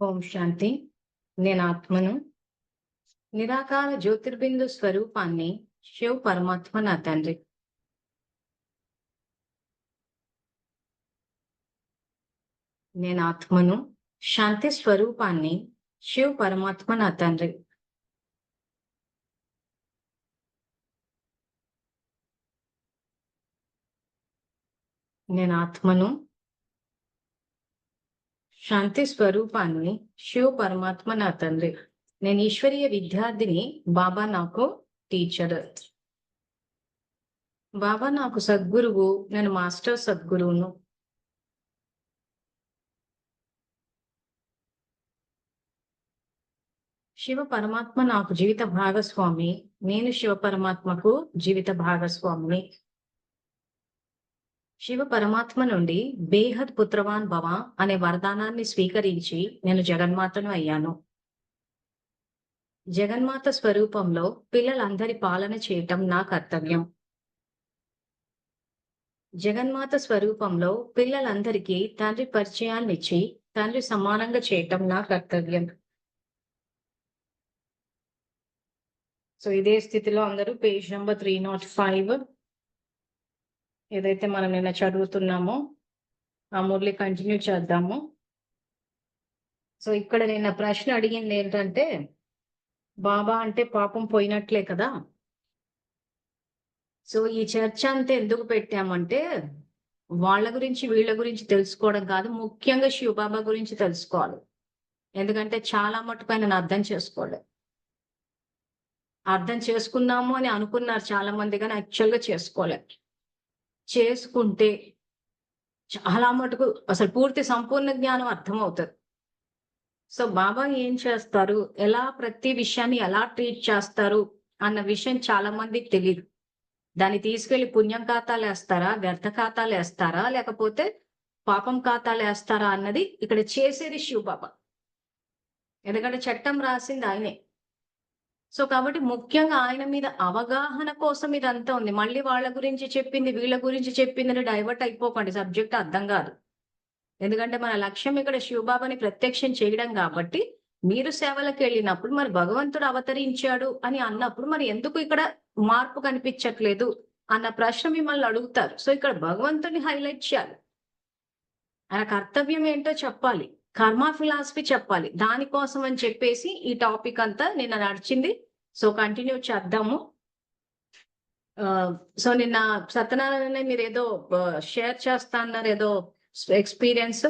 ఓం శాంతి. నేను ఆత్మను. నిరాకార జ్యోతిర్బిందు స్వరూపాన్ని శివ్ పరమాత్మ నా తండ్రి. నేను ఆత్మను. శాంతి స్వరూపాన్ని శివ్ పరమాత్మ నా తండ్రి. నేను ఆత్మను. శాంతి స్వరూపాన్ని శివ్ పరమాత్మ నా తండ్రి. నేను ఈశ్వరీయ విద్యార్థిని. బాబా నాకు టీచర్. బాబా నాకు సద్గురువు. నేను మాస్టర్ సద్గురువును. శివ పరమాత్మ నాకు జీవిత భాగస్వామి. నేను శివ పరమాత్మకు జీవిత భాగస్వామిని. శివ పరమాత్మ నుండి బేహద్ పుత్రవాన్ భవ అనే వరదానాన్ని స్వీకరించి నేను జగన్మాతను అయ్యాను. జగన్మాత స్వరూపంలో పిల్లలందరి పాలన చేయటం నా కర్తవ్యం. జగన్మాత స్వరూపంలో పిల్లలందరికీ తండ్రి పరిచయాన్నిచ్చి తండ్రి సమానంగా చేయటం నా కర్తవ్యం. సో ఇదే స్థితిలో అందరూ పేజ్ నెంబర్ 305 ఏదైతే మనం నిన్న చదువుతున్నామో ఆ మురళి కంటిన్యూ చేద్దాము. సో ఇక్కడ నిన్న ప్రశ్న అడిగింది ఏంటంటే, బాబా అంటే పాపం పోయినట్లే కదా. సో ఈ చర్చ అంతా ఎందుకు పెట్టామంటే, వాళ్ళ గురించి వీళ్ళ గురించి తెలుసుకోవడం కాదు, ముఖ్యంగా శివబాబా గురించి తెలుసుకోవాలి. ఎందుకంటే చాలా మటుకు ఆయన అర్థం చేసుకోలేదు. అర్థం చేసుకున్నాము అని అనుకున్నారు చాలా మంది, కానీ యాక్చువల్గా చేసుకోలేదు. చేసుకుంటే చాలా మటుకు అసలు పూర్తి సంపూర్ణ జ్ఞానం అర్థమవుతుంది. సో బాబా ఏం చేస్తారు, ఎలా ప్రతి విషయాన్ని ఎలా ట్రీట్ చేస్తారు అన్న విషయం చాలా మందికి తెలియదు. దాన్ని తీసుకెళ్లి పుణ్యం ఖాతాలు వేస్తారా, వ్యర్థ ఖాతాలు వేస్తారా, లేకపోతే పాపం ఖాతాలు వేస్తారా అన్నది ఇక్కడ చేసేది శివబాబా. ఎందుకంటే చట్టం రాసింది ఆయనే. సో కాబట్టి ముఖ్యంగా ఆయన మీద అవగాహన కోసం ఇదంతా ఉంది. మళ్ళీ వాళ్ళ గురించి చెప్పింది వీళ్ళ గురించి చెప్పిందని డైవర్ట్ అయిపోకండి, సబ్జెక్ట్ అర్థం కాదు. ఎందుకంటే మన లక్ష్యం ఇక్కడ శివబాబాని ప్రత్యక్షం చేయడం కాబట్టి, మీరు సేవలకు వెళ్ళినప్పుడు మరి భగవంతుడు అవతరించాడు అని అన్నప్పుడు మరి ఎందుకు ఇక్కడ మార్పు కనిపించట్లేదు అన్న ప్రశ్న మిమ్మల్ని అడుగుతారు. సో ఇక్కడ భగవంతుని హైలైట్ చేయాలి. ఆయన కర్తవ్యం ఏంటో చెప్పాలి, కర్మ ఫిలాసఫీ చెప్పాలి. దానికోసం అని చెప్పేసి ఈ టాపిక్ అంతా నిన్న నడిచింది. సో కంటిన్యూ చేద్దాము. సో నిన్న సత్యనారాయణ మీరు ఏదో షేర్ చేస్తా అన్నారు, ఏదో ఎక్స్పీరియన్స్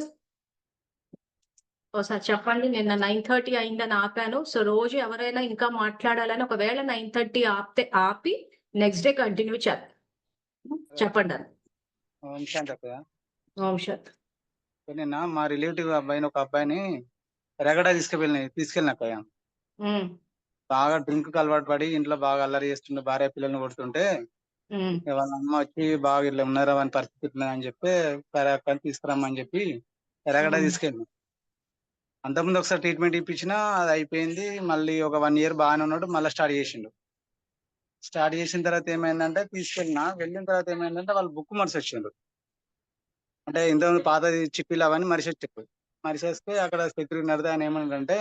ఒకసారి చెప్పండి. నిన్న 9:30 అయిందని ఆపాను. సో రోజు ఎవరైనా ఇంకా మాట్లాడాలని, ఒకవేళ 9:30 ఆపి నెక్స్ట్ డే కంటిన్యూ చేద్దాం. చెప్పండి అని. ఓం శాంతి. నిన్న మా రిలేటివ్ అబ్బాయిని, ఒక అబ్బాయిని రగడ తీసుకెళ్ళినక్కయ్య. బాగా డ్రింక్ అలవాటు పడి ఇంట్లో బాగా అల్లరి చేస్తుండే, భార్య పిల్లల్ని కొడుతుంటే వాళ్ళ అమ్మ వచ్చి బాగా ఇట్లా ఉన్నారా అని పరిస్థితి ఉన్నదని చెప్పి సరే అక్కని తీసుకురమ్మని చెప్పి రగడ తీసుకెళ్ళి, అంతకుముందు ఒకసారి ట్రీట్మెంట్ ఇప్పించినా అది అయిపోయింది. మళ్ళీ ఒక 1 year బాగానే ఉన్నాడు, మళ్ళీ స్టార్ట్ చేసిన తర్వాత ఏమైందంటే, వెళ్ళిన తర్వాత ఏమైందంటే వాళ్ళు బుక్ మరిచి వచ్చిండ్రు. అంటే ఇంతకుముందు పాత చిప్పీలు అవన్నీ మరిచేస్తే అక్కడ సెక్యూరిటీ నడితే ఆయన ఏమన్నాడంటే,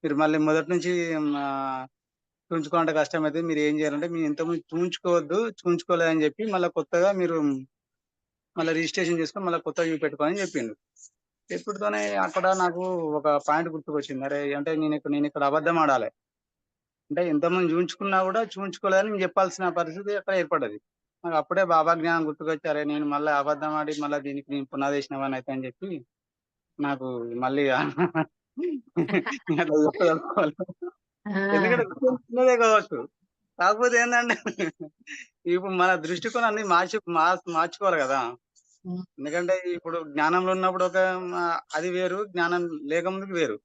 మీరు మళ్ళీ మొదటి నుంచి చూయించుకోవాలంటే కష్టం అయితే మీరు ఏం చేయాలంటే, మీరు ఇంతకుముందు చూయించుకోలేదని చెప్పి మళ్ళీ కొత్తగా మీరు మళ్ళీ రిజిస్ట్రేషన్ చేసుకొని మళ్ళీ కొత్తగా చూపెట్టుకోవాలని చెప్పిండు. ఎప్పుడుతోనే అక్కడ నాకు ఒక పాయింట్ గుర్తుకొచ్చింది. అరే అంటే నేను ఇక్కడ అబద్ధం ఆడాలి అంటే, ఎంతమంది చూయించుకున్నా కూడా చూయించుకోలేదని నేను చెప్పాల్సిన పరిస్థితి అక్కడ ఏర్పడ్డది. నాకు అప్పుడే బాబా జ్ఞానం గుర్తుకొచ్చారే, నేను మళ్ళీ అబద్ధం ఆడి మళ్ళీ దీనికి నేను పునాదేసినవని అయితే అని చెప్పి నాకు మళ్ళీ ఎందుకంటే చిన్నదే కావచ్చు, కాకపోతే ఏంటంటే ఇప్పుడు మన దృష్టికోణాన్ని మార్చుకోవాలి కదా. ఎందుకంటే ఇప్పుడు జ్ఞానంలో ఉన్నప్పుడు ఒక అది వేరు, జ్ఞానం లేకముందుకు వేరు.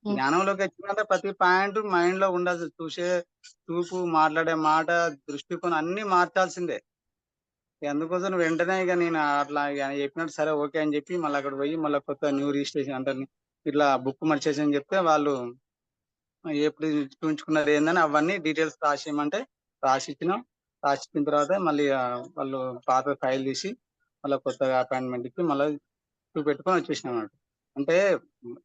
జ్ఞానంలోకి వచ్చిందంటే ప్రతి పాయింట్ మైండ్ లో ఉండదు. చూసే చూపు, మాట్లాడే మాట, దృష్టికోణం అన్ని మార్చాల్సిందే. అందుకోసం వెంటనే ఇక నేను అట్లా చెప్పినట్టు సరే ఓకే అని చెప్పి మళ్ళీ అక్కడ పోయి మళ్ళీ కొత్త న్యూ రిజిస్ట్రేషన్ అంటే ఇట్లా బుక్ మర్చేసి అని చెప్తే, వాళ్ళు ఎప్పుడు చూపించుకున్నారు ఏందని అవన్నీ డీటెయిల్స్ రాసిమంటే రాసిచ్చిన తర్వాత మళ్ళీ వాళ్ళు పాత ఫైల్ తీసి మళ్ళీ కొత్తగా అపాయింట్మెంట్ ఇచ్చి మళ్ళీ చూపెట్టుకొని వచ్చేసినాం అన్నమాట. అంటే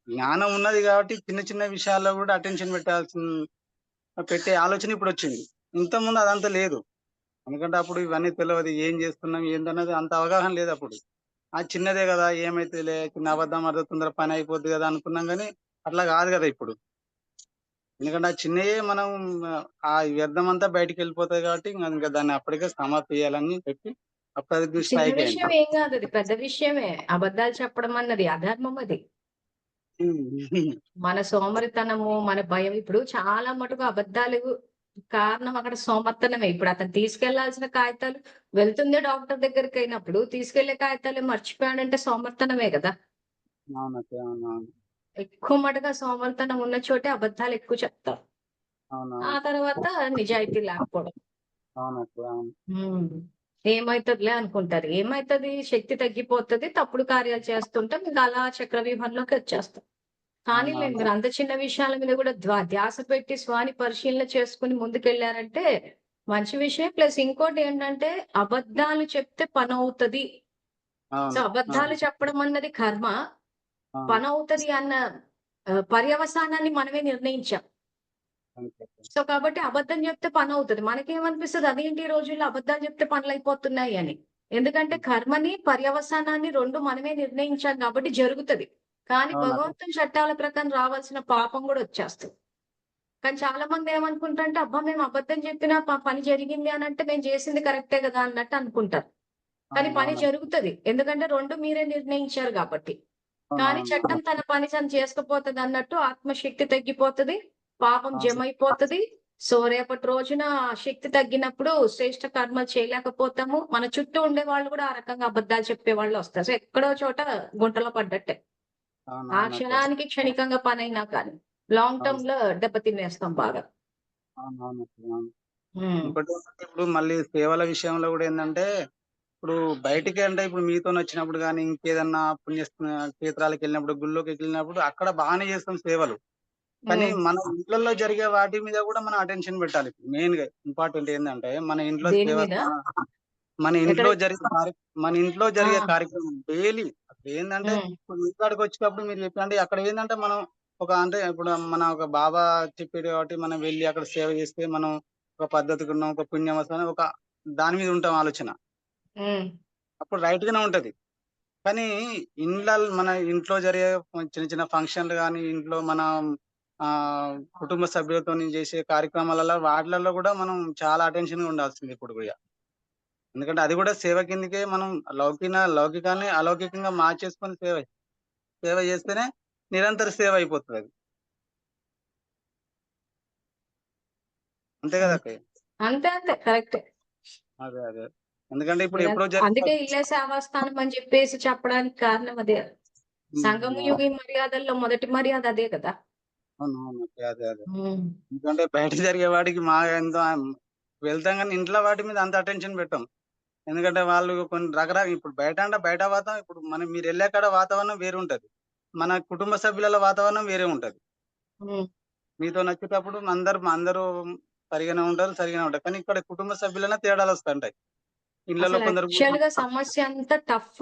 జ్ఞానం ఉన్నది కాబట్టి చిన్న చిన్న విషయాల్లో కూడా అటెన్షన్ పెట్టే ఆలోచన ఇప్పుడు వచ్చింది. ఇంతకుముందు అదంతా లేదు. ఎందుకంటే అప్పుడు ఇవన్నీ తెలవదు. ఏం చేస్తున్నాం ఏందన్నది అంత అవగాహన లేదు అప్పుడు. చిన్నదే కదా ఏమైతదిలే, చిన్న అబద్ధం ఆడితే తొందర పని అయిపోద్ది కదా అనుకున్నాం గానీ, అట్లా కాదు కదా ఇప్పుడు. ఎందుకంటే ఆ చిన్నయే మనం ఆ వ్యర్థం అంతా బయటికెళ్ళిపోతది కాబట్టి ఇంక దాన్ని అప్పటికే సమాప్తి పెట్టి అప్పుడు అది చిన్న స్ట్రైక్ అయింది. విషయం ఏం కాదు, అది పెద్ద విషయమే. అబద్ధాలు చెప్పడం అన్నది అధర్మం అది. హ్మ్. మన సోమరితనము, మన భయం, ఇప్పుడు చాలా మటుకు అబద్ధాలు కారణం అక్కడ సోమరితనమే. ఇప్పుడు అతను తీసుకెళ్లాల్సిన కాగితాలు, వెళ్తుంది డాక్టర్ దగ్గరికి అయినప్పుడు తీసుకెళ్లే కాగితాలు మర్చిపోయాడంటే సోమరితనమే కదా. అవునక్క. అవునవును. ఎక్కువ మటుగా సోమరితనం ఉన్న చోటే అబద్ధాలు ఎక్కువ చెప్తారు. ఆ అవునవును. తర్వాత నిజాయితీ లేకపోవడం. అవునక్క. అవును. హ్మ్. ఏమైతదిలే అనుకుంటారు. ఏమైతది? శక్తి తగ్గిపోతది. తప్పుడు కార్యాలు చేస్తుంటాం. ఇంక అలా చక్రవ్యూహంలోకి వచ్చేస్తాం. కానీలే, అవునవును. మీరు అంత చిన్న విషయాల మీద కూడా ధ్యాస పెట్టి స్వాని పరిశీలన చేసుకొని ముందుకెళ్లారంటే మంచి విషయం. ప్లస్ ఇంకోటేంటంటే అబద్ధాలు చెప్తే పనవుతది. సో, అవును. అబద్ధాలు అవును. చెప్పడం అన్నది కర్మ. అవును. పనవుతది అన్న పర్యవసానాన్ని మనమే నిర్ణయించాం. అంతే. సో, కాబట్టి అబద్ధం చెప్తే పనవుతది. మనకేమనిపిస్తది, అదేంటి ఈ రోజుల్లో అబద్ధాలు చెప్తే పనులయిపోతున్నాయి అని. ఎందుకంటే కర్మని, పర్యవసానాన్ని 2 మనమే నిర్ణయించాం కాబట్టి జరుగుతది. కానీ అవునక్క. భగవంతుని చట్టాల ప్రకారం రావాల్సిన పాపం గూడా వచ్చేస్తది. కానీ చాలా మంది ఏమనుకుంటారంటే, అబ్బా! మేము అబద్ధం చెప్పినా పని జరిగింది అనంటే మేము చేసింది కరెక్టే గదా అన్నట్టు అనుకుంటారు. కానీ పని అవునవునక్క. జరుగుతది. ఎందుకంటే 2 మీరే నిర్ణయించారు గాబట్టి. కానీ అవునవును. చట్టం తన పని తను చేసుకుపోతదన్నట్టు ఆత్మశక్తి తగ్గిపోతది. పాపం అవును. జమైపోతది. సో, రేపటి రోజున ఆ శక్తి తగ్గినప్పుడు శ్రేష్ఠ కర్మలు చేయలేకపోతాము. మన చుట్టూ ఉండేవాళ్ళు గూడా ఆ రకంగా అబద్ధాలు చెప్పేవాళ్ళొస్తారు. సో, ఎక్కడో చోట గుంటలో పడ్డట్టే. ఆ అవునవునక్క. క్షణానికి క్షణికంగా పనైనా కానీ, లాంగ్ అవును. టర్మ్‌లో దెబ్బ తినేస్తాం బాగా. అవునవునక్క. అవును. హ్మ్. ఇంకోటేంటంటే ఇప్పుడు మళ్ళీ సేవల విషయంలో గూడా ఏందంటే, ఇప్పుడు బయటికి అంటే ఇప్పుడు మీతోనొచ్చినప్పుడు గాని, ఇంకేదన్నా క్షేత్రాలకెళ్ళినప్పుడు, గుళ్ళోకెళ్ళినప్పుడు అక్కడ బానే చేస్తాం సేవలు. కానీ హ్మ్. మన ఇంట్లల్లో జరిగే వాటి మీద గూడా మనం అటెన్షన్ పెట్టాలి. మెయిన్‌గా ఇంపార్టెంట్ ఏందంటే, మన ఇంట్లో దేని సేవ మీద? మన ఎక్కడ? ఇంట్లో జరిగే మన ఇంట్లో ఆ! జరిగే కార్యక్రమం డైలీ అక్కడేందంటే, హ్మ్. ఇప్పుడు ఇంటికాడికొచ్చేటప్పుడు మీరు చెప్పినట్టు అక్కడ ఏందంటే మనం అంటే ఇప్పుడు మన ఒక బాబా చెప్పాడు కాబట్టి మనం వెళ్లి అక్కడ సేవ చేస్తే మనం ఒక పద్ధతిగున్నాం, ఒక పుణ్యవసనం ఒక దాని మీద ఉంటాం ఆలోచన. హ్మ్. అప్పుడు రైట్ గానే ఉంటది. కానీ మన ఇంట్లో జరిగే చిన్న చిన్న ఫంక్షన్‌లు గాని, ఇంట్లో మన కుటుంబ సభ్యులతోని చేసే కార్యక్రమాలలో వాటిలలో గూడా మనం చాలా అటెన్షన్‌గా ఉండాల్సింది ఇప్పుడు గూడా. ఎందుకంటే అది గూడా సేవ కిందకే మనం లౌకికాన్ని అలౌకికంగా మార్చేసుకొని సేవ చేస్తేనే నిరంతర సేవ అయిపోతదది. అంతే గదా హ్మ్. అక్కయ్య! అంతే. అంతే. కరెక్టే. అదే. అదే. ఎందుకంటే ఇప్పుడు ఎప్పుడో అందుకే ఇల్లే సేవాస్థానం అని చెప్పేసి చెప్పడానికి కారణం అదే. సంఘము హ్మ్. యుగి మర్యాదల్లో మొదటి మర్యాద అదే కదా! అవునవును. అదే. హ్మ్. ఎందుకంటే బయట జరిగే వాటికి ఎంతో వెళ్తాం గానీ ఇంట్లో వాటి మీద అంత అటెన్షన్ పెట్టం. ఎందుకంటే వాళ్ళు కొన్ని ఇప్పుడు బయట వాతావరణం ఇప్పుడు మీరెళ్ళే కాడ వాతావరణం వేరుంటది. మన కుటుంబ సభ్యుల వాతావరణం వేరే ఉంటది. హ్మ్. మీతోనొచ్చేటప్పుడు అందరూ సరిగానే ఉంటారు. కానీ ఇక్కడ కుటుంబ సభ్యులనే తేడాలొస్తుంటాయి. ఇళ్ళలో అసలు కొందరు యాక్చువల్‌గా సమస్య అంతా టఫ్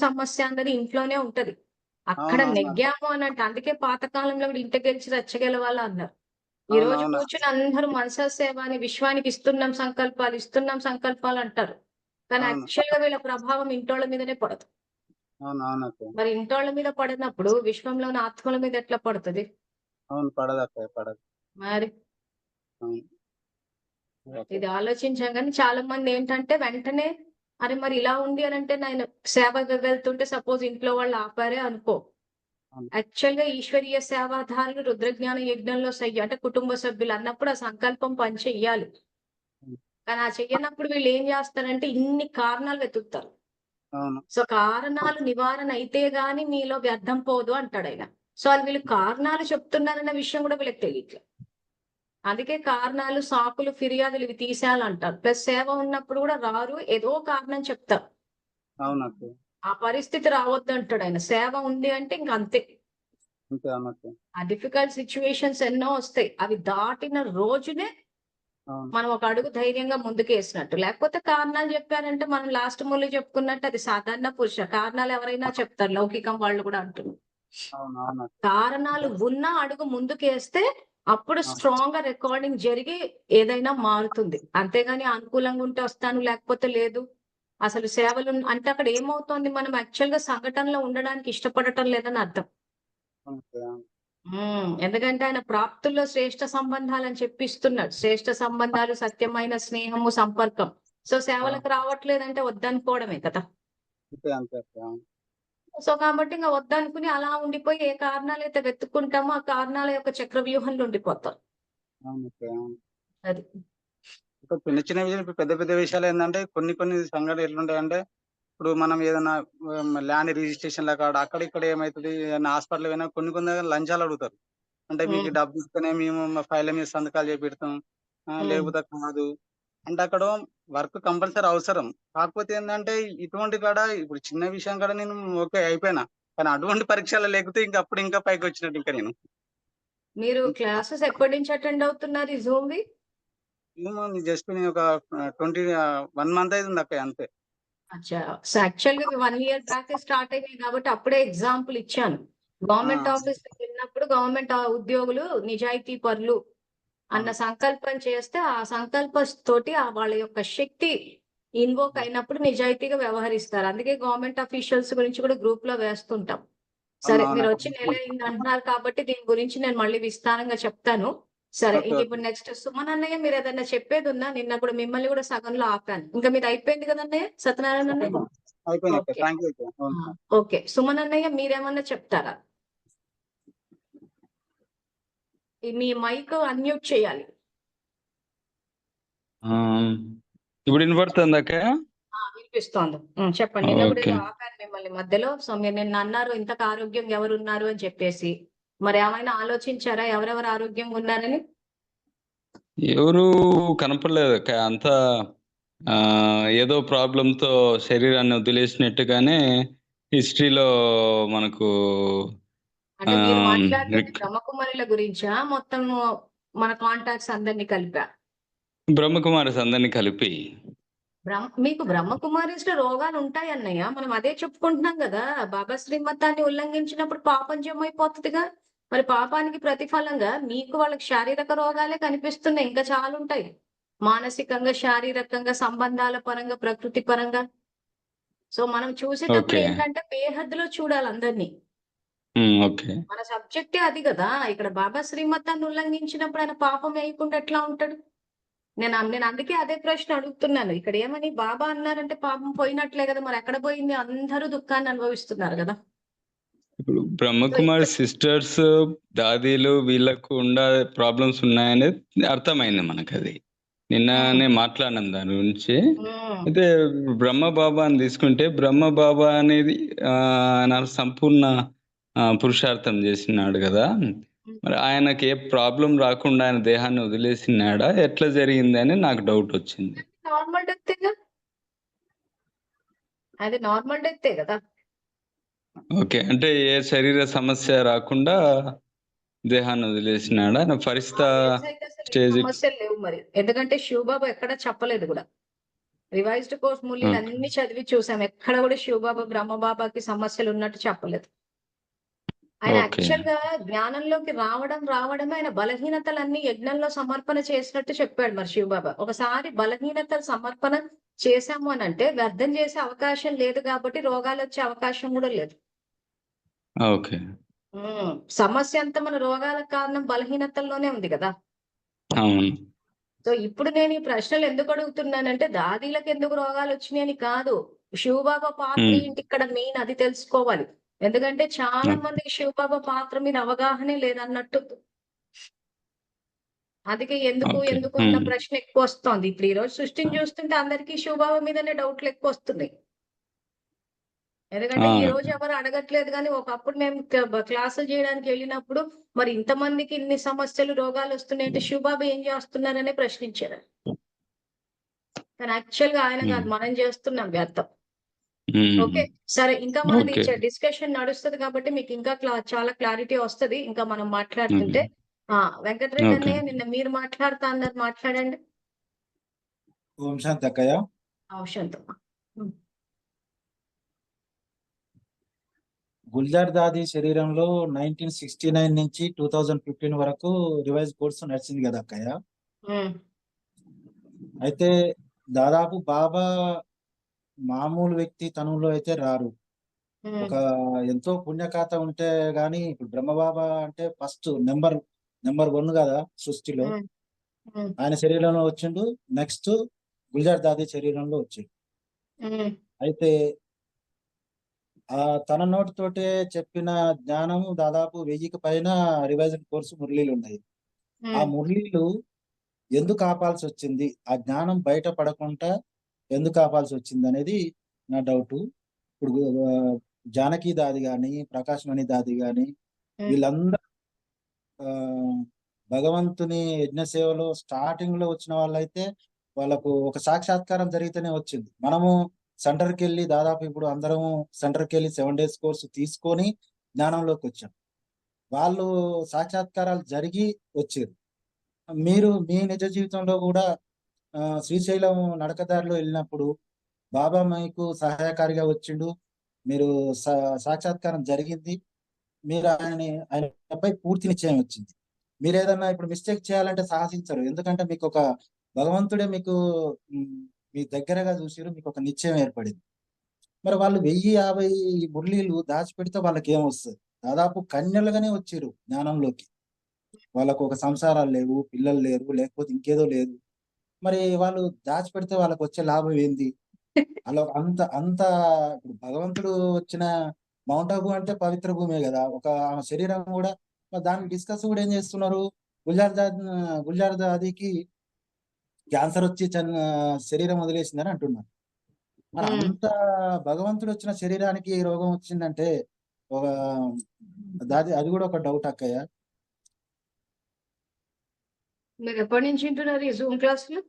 సమస్య అన్నది ఇంట్లోనే ఉంటది. అక్కడ అవునవును. నెగ్గాము అనంటే అందుకే పాతకాలంలో కూడా ఇంట గెలిచి రచ్చ గెలవాల అన్నారు. ఈ రోజు అవునవును. కూర్చొని అందరూ మనసా సేవ అని విశ్వానికి ఇస్తున్నాం సంకల్పాలు అంటారు. కానీ అవును. యాక్చువల్‌గా వీళ్ళ ప్రభావం ఇంటోళ్ళ మీదనే పడదు. అవునవునక్క. మరి ఇంటోళ్ళ మీద పడినప్పుడు విశ్వంలోని ఆత్మల మీద ఎట్లా పడతది? అవును. పడదక్క. పడదు. మరి అవును. ఓకే. ఇది ఆలోచించాం గానీ చాలా మందేంటంటే వెంటనే అరె! మరి ఇలా ఉంది అనంటే నేను సేవకి వెళ్తుంటే సపోజ్ ఇంట్లో వాళ్ళు ఆపారే అనుకో. అవును. యాక్చువల్‌గా ఈశ్వరీయ సేవాధారులు రుద్రజ్ఞాన యజ్ఞంలో అంటే కుటుంబ సభ్యులు అన్నప్పుడు ఆ సంకల్పం పని చెయ్యాలి. హ్మ్. కానీ ఆ చెయ్యనప్పుడు వీళ్ళేం జేస్తారంటే ఇన్ని కారణాలు వెతుకుతారు. అవును. సో, కారణాలు నివారణ అయితే గాని మీలో వ్యర్థం పోదు అంటాడాయన. సో, అది వీళ్ళు కారణాలు చెప్తున్నారన్న విషయం గూడా వీళ్ళకి తెలీట్లే. అందుకే కారణాలు, సాకులు, ఫిర్యాదులు ఇవి తీసేయాలంటారు. ప్లస్ సేవ ఉన్నప్పుడు గూడా రారు. ఏదో కారణం చెప్తారు. అవునక్క. ఆ పరిస్థితి రావద్దంటాడాయన. సేవ ఉంది అంటే ఇంక అంతే. అంతే అవునక్క. ఆ డిఫికల్ట్ సిట్యుయేషన్స్ ఎన్నో వస్తాయి. అవి దాటిన రోజునే అవును. మనం ఒక అడుగు ధైర్యంగా ముందుకేసినట్టు. లేకపోతే కారణాలు చెప్పారంటే మనం లాస్ట్ మూలీ చెప్పుకున్నట్టు అది సాధారణ పురుష. కారణాలు ఎవరైనా చెప్తారు. లౌకికం వాళ్ళు కూడా అంటున్నారు. అవును. అవునక్క. కారణాలు ఉన్న అడుగు ముందుకేస్తే అప్పుడు అవును. స్ట్రాంగ్‌గా రికార్డింగ్ జరిగి ఏదైనా మారుతుంది. అంతేగాని అనుకూలంగా ఉంటే వస్తాను లేకపోతే లేదు. అసలు సేవలు అంటే అక్కడ ఏమవుతోంది మనం యాక్చువల్‌గా సంఘటనలో ఉండడానికి ఇష్టపడటం లేదని అర్థం. ఓకే. అవును. ఎందుకంటే ఆయన ప్రాప్తుల్లో శ్రేష్ఠ సంబంధాలని చెప్పిస్తున్నాడు. శ్రేష్ఠ సంబంధాలు, సత్యమైన స్నేహము, సంపర్కం. సో సేవలకు అవును. రావట్లేదంటే వద్దనుకోవడమే కదా! అంతే అంతే అక్క. అవును. సో కాబట్టి ఇంక వద్దనుకుని అలా ఉండిపోయి ఏ కారణాలైతే వెతుక్కుంటామో, ఆ కారణాల యొక్క చక్రవ్యూహంలో ఉండిపోతాం. అవును అక్క. అవును. అది. ఇప్పుడు చిన్న చిన్న విషయాలు ఇప్పుడు పెద్ద పెద్ద విషయాలు ఏందంటే కొన్ని కొన్ని సంఘటనలు ఎట్లుంటాయంటే ఇప్పుడు మనం ఏదైనా ల్యాండ్ రిజిస్ట్రేషన్‌ల కాడ అక్కడ ఇక్కడ ఏమైతది ఏదైనా హాస్పిటల్ పోయినా కొన్ని కొన్ని దగ్గర లంచాలు అడుగుతారు. అంటే మీకు హ్మ్. డబ్బు ఇస్తేనే మేము మా ఫైళ్ళ మీద సంతకాలు చేపెడతాం. హ్మ్. లేకపోతే కాదు. అంటే అక్కడ వర్క్ కంపల్సరీ అవసరం. కాకపోతే ఏందంటే ఇటువంటి కాడ ఇప్పుడు చిన్న విషయం కాడ నేను ఓకే అయిపోయినా. కానీ అటువంటి పరీక్షలు లేకపోతే ఇంక అప్పుడు ఇంకా పైకొచ్చినట్టు ఇంకా నేను. మీరు క్లాసెస్ ఎప్పటినుంచి అటెండ్ అవుతున్నారు ఈ జూమ్‌వి? మినిమమ్ జస్ట్ నేను ఒక 1 మంత్ అయితుందక్క అంతే. అచ్చా! సో, యాక్చువల్‌గా ఇవి 1 ఇయర్ బ్యాకే స్టార్ట్ అయినాయి కాబట్టి అప్పుడే ఎగ్జాంపుల్ ఇచ్చాను. గవర్నమెంట్ ఆ! ఆఫీస్‌లోకెళ్ళినప్పుడు గవర్నమెంట్ ఉద్యోగులు నిజాయితీ పరులు అన్న అవును. సంకల్పం చేస్తే, ఆ సంకల్పం తోటి వాళ్ళ యొక్క శక్తి ఇన్వోక్ హ్మ్. అయినప్పుడు నిజాయితీగా వ్యవహరిస్తారు. అందుకే గవర్నమెంట్ అఫీషియల్స్ గురించి కూడా గ్రూప్‌లో వేస్తుంటాం. సరే అవునవునక్క. మీరొచ్చి నెలయింది అంటున్నారు కాబట్టి దీని గురించి నేను మళ్ళీ విస్తారంగా చెప్తాను. సరే ఓకే. ఇంక ఓకే. ఇప్పుడు నెక్స్ట్ సుమన్ అన్నయ్య మీరేదన్నా చెప్పేదుందా? నిన్న కూడా మిమ్మల్ని కూడా సగంలో ఆపాను. ఇంకా మీది అయిపోయింది కదండయ్య! సత్యనారాయణ అన్నయ్య? అయిపోయింది. అయిపోయిందక్క. ఓకే. థాంక్ యూ అక్క. ఆ! అవును. ఓకే. సుమన్ అన్నయ్య మీరేమన్నా చెప్తారా? మీ మైక్ అన్‌మ్యూట్ చేయాలి. ఆ! ఇప్పుడు వినపడుతుందాక్క? వినిపిస్తోంది. చెప్పండి. నిన్న కూడా ఓకే. ఏదో ఆపాను మిమ్మల్ని మధ్యలో. సో, మీరు నిన్న అన్నారు ఇంతకు ఆరోగ్యంగా ఎవరున్నారు అని చెప్పేసి. మరేమైనా ఆలోచించారా ఎవరెవరు ఆరోగ్యంగా ఉన్నారని? ఎవరు కనపడలేదక్క. అంతా ఏదో ప్రాబ్లమ్‌తో శరీరాన్ని వదిలేసినట్టుగానే హిస్టరీలో మనకు అంటే మీరు ఆహ్, మాట్లాడుతుంది రిక్ బ్రహ్మకుమారుల గురించా? మొత్తము మన కాంటాక్ట్స్ అందరిని కలిపా? బ్రహ్మకుమారిస్ అందరిని కలిపి. మీకు బ్రహ్మకుమారిస్‌లో రోగాలుంటాయన్నయ్య. మనం అదే చెప్పుకుంటున్నాం గదా! బాబా శ్రీమతాన్ని ఉల్లంఘించినప్పుడు పాపం జమైపోతదిగా. మరి పాపానికి ప్రతిఫలంగా మీకు వాళ్ళకి శారీరక రోగాలే కనిపిస్తున్నాయి. ఇంకా చాలుంటాయి. మానసికంగా, శారీరకంగా, సంబంధాల పరంగా, ప్రకృతి పరంగా. సో, మనం చూసేటప్పుడు ఓకే. ఏంటంటే బేహద్దులో చూడాలి అందరిని. ఓకే. మన సబ్జెక్టే అది గదా! ఇక్కడ బాబా శ్రీమతాన్ని ఉల్లంఘించినప్పుడు ఆయన పాపం వేయకుండా ఎట్లా ఉంటాడు? నేను అందుకే అదే ప్రశ్న అడుగుతున్నాను. ఇక్కడ ఏమని బాబా అన్నారంటే పాపం పోయినట్లే గదా! మరెక్కడ పోయింది? అందరూ దుఃఖాన్ని అనుభవిస్తున్నారు గదా! ఇప్పుడు సో, బ్రహ్మకుమారి సిస్టర్స్, దాదీలు వీళ్ళకు ప్రాబ్లమ్స్ ఉన్నాయనేది అర్థమైంది మనకది. హ్మ్. నిన్ననే మాట్లాడినాం దాని గురించి. హ్మ్. అయితే బ్రహ్మ బాబాని తీసుకుంటే, బ్రహ్మ బాబా అనేది ఆయన సంపూర్ణ పురుషార్థం చేసినాడు గదా! హ్మ్. మరి ఆయనకి ఏ ప్రాబ్లమ్ రాకుండా ఆయన దేహాన్ని వదిలేసినాడా? ఎట్లా జరిగిందని నాకు డౌటొచ్చింది. నార్మల్ డెత్తేగా. అది నార్మల్ డెత్తే గదా! ఓకే. అంటే ఏ శరీర సమస్య రాకుండా దేహాన్ని వదిలేసినాడా? ఆయన ఆ ఫరిస్త ఏజయితే అసలు ఏ స్టేజ్‌కి సమస్యలు లేవు మరి. ఎందుకంటే శివబాబా ఎక్కడ చెప్పలేదు గూడా. Revised course okay. మూలీలన్నీ చదివి చూసాం. ఎక్కడ గూడా శివబాబా, బ్రహ్మబాబాకి సమస్యలున్నట్టు చెప్పలేదు. ఆయన ఓకే. యాక్చువల్‌గా జ్ఞానంలోకి రావడమే ఆయన బలహీనతలన్నీ యజ్ఞంలో సమర్పణ చేసినట్టు చెప్పాడు మరి శివబాబా. ఒకసారి బలహీనతలు సమర్పణ చేశాము అనంటే వ్యర్థం చేసే అవకాశం లేదు కాబట్టి రోగాలొచ్చే అవకాశం గూడా లేదు. ఓకే. సమస్య అంతా మన రోగాలకు కారణం బలహీనతల్లోనే ఉంది గదా! అవును. సో, ఇప్పుడు నేను ఈ ప్రశ్నలు ఎందుకు అడుగుతున్నానంటే దాదీలకెందుకు రోగాలొచ్చినాయని కాదు. శివబాబా పాత్ర హ్మ్. ఏంటి ఇక్కడ మెయిన్ అది తెలుసుకోవాలి. ఎందుకంటే చాలా ఓకే. మందికి శివబాబా పాత్ర మీద అవగాహనే లేదన్నట్టు. అందుకే ఎందుకు, ఓకే. ఎందుకు అన్న హ్మ్. ప్రశ్న ఎక్కువొస్తోంది. ఇప్పుడు ఈరోజు సృష్టిని చూస్తుంటే అందరికీ శివబాబా మీదనే డౌట్‌లెక్కువొస్తున్నాయి. ఎందుకంటే ఈ రోజు ఆ! ఎవరు అడగట్లేదు గానీ, ఒకప్పుడు మేము క్లాసులు జేయడానికెళ్ళినప్పుడు మరి ఇంతమందికి ఇన్ని సమస్యలు, రోగాలొస్తున్నాయంటే శివబాబా ఏం జేస్తున్నారనే ప్రశ్నించారు. కానీ యాక్చువల్‌గా ఆయన హ్మ్. గాదు. మనం జేస్తున్నాం వ్యర్థం. హ్మ్. ఓకే. సరే ఇంకా మనది ఓకే. డిస్కషన్ నడుస్తది కాబట్టి మీకింకా చాలా క్లారిటీ వస్తది. ఇంకా మనం ఓకే. మాట్లాడుతుంటే. వెంకటరెడ్డి ఓకే. అన్నయ్య నిన్న మీరు మాట్లాడతా అన్నారు మాట్లాడండి. ఓం శాంతి అక్కయ్య. ఔషధం. గుల్జార్ దాది శరీరంలో 1969 నుంచి 2015 వరకు రివైజ్ కోర్సు నడిచింది కదా అక్కయ్య. అయితే దాదాపు బాబా మామూలు వ్యక్తి తనంలో అయితే రారు. ఒక ఎంతో పుణ్యకాత ఉంటే గాని, ఇప్పుడు బ్రహ్మబాబా అంటే ఫస్ట్ నెంబర్ 1 కదా సృష్టిలో. ఆయన శరీరంలో వచ్చిండు. నెక్స్ట్ గుల్జార్ దాది శరీరంలో వచ్చిండు. అయితే తన నోటితోటే చెప్పిన జ్ఞానము దాదాపు 1000కి పైన రివైజ్డ్ కోర్సు మురళీలు ఉన్నాయి. ఆ మురళీలు ఎందుకు ఆపాల్సి వచ్చింది, ఆ జ్ఞానం బయట పడకుండా ఎందుకు ఆపాల్సి వచ్చింది అనేది నా డౌట్. ఇప్పుడు జానకి దాది గాని, ప్రకాష్ మణి దాది గాని వీళ్ళందరూ భగవంతుని యజ్ఞ సేవలో స్టార్టింగ్ లో వచ్చిన వాళ్ళైతే వాళ్ళకు ఒక సాక్షాత్కారం జరిగితేనే వచ్చింది. మనము సెంటర్కి వెళ్ళి దాదాపు ఇప్పుడు అందరం సెంటర్కి వెళ్ళి 7 days కోర్సు తీసుకొని జ్ఞానంలోకి వచ్చాం. వాళ్ళు సాక్షాత్కారాలు జరిగి వచ్చారు. మీరు మీ నిజ జీవితంలో కూడా శ్రీశైలం నడకదారిలో వెళ్ళినప్పుడు బాబా మీకు సహాయకారిగా వచ్చిండు. మీరు సాక్షాత్కారం జరిగింది. మీరు ఆయనపై పూర్తి నిశ్చయం వచ్చింది. మీరు ఏదన్నా ఇప్పుడు మిస్టేక్ చేయాలంటే సాహసించరు. ఎందుకంటే మీకు ఒక భగవంతుడే మీకు మీ దగ్గరగా చూసిరు, మీకు ఒక నిశ్చయం ఏర్పడింది. మరి వాళ్ళు 1050 మురళీలు దాచిపెడితే వాళ్ళకి ఏమొస్తుంది? దాదాపు కన్యలుగానే వచ్చిరు జ్ఞానంలోకి. వాళ్ళకు ఒక సంసారాలు లేవు, పిల్లలు లేరు, లేకపోతే ఇంకేదో లేదు. మరి వాళ్ళు దాచిపెడితే వాళ్ళకి వచ్చే లాభం ఏంది? అలా అంత అంత ఇప్పుడు భగవంతుడు వచ్చిన మౌంట్ ఆబు అంటే పవిత్ర భూమే కదా. ఒక శరీరం కూడా దాన్ని డిస్కస్ కూడా ఏం చేస్తున్నారు, గుల్జార్ దాదికి క్యాన్సర్ వచ్చి శరీరం వదిలేసిందని అంటున్నారు. మరి అంత భగవంతుడు వచ్చిన శరీరానికి రోగం వచ్చిందంటే ఒక అది కూడా ఒక డౌట్ అక్కయ్య. మీరు ఎప్పటి నుంచి వింటున్నారు ఈ జూమ్ క్లాసులు?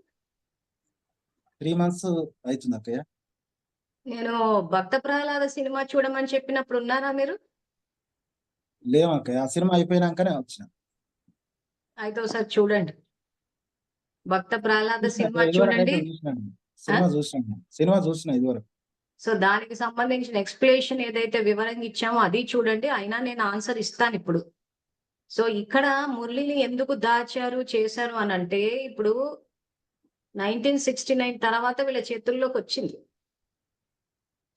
3 months అవుతుంది అక్కయ్య. నేను భక్త ప్రహ్లాద సినిమా చూడమని చెప్పినప్పుడు ఉన్నారా మీరు? లేవక్కయ్య, ఆ సినిమా అయిపోయినాకనే వచ్చిన. అయితే ఒకసారి చూడండి, భక్త ప్రహ్లాద సినిమా చూడండి. సినిమా చూసిన ఇదివరకు. సో దానికి సంబంధించిన ఎక్స్ప్లెనేషన్ ఏదైతే వివరంగా ఇచ్చామో అది చూడండి. అయినా నేను ఆన్సర్ ఇస్తాను ఇప్పుడు. సో ఇక్కడ మురళిని ఎందుకు దాచారు చేశారు అని అంటే, ఇప్పుడు 1969 తర్వాత వీళ్ళ చేతుల్లోకి వచ్చింది.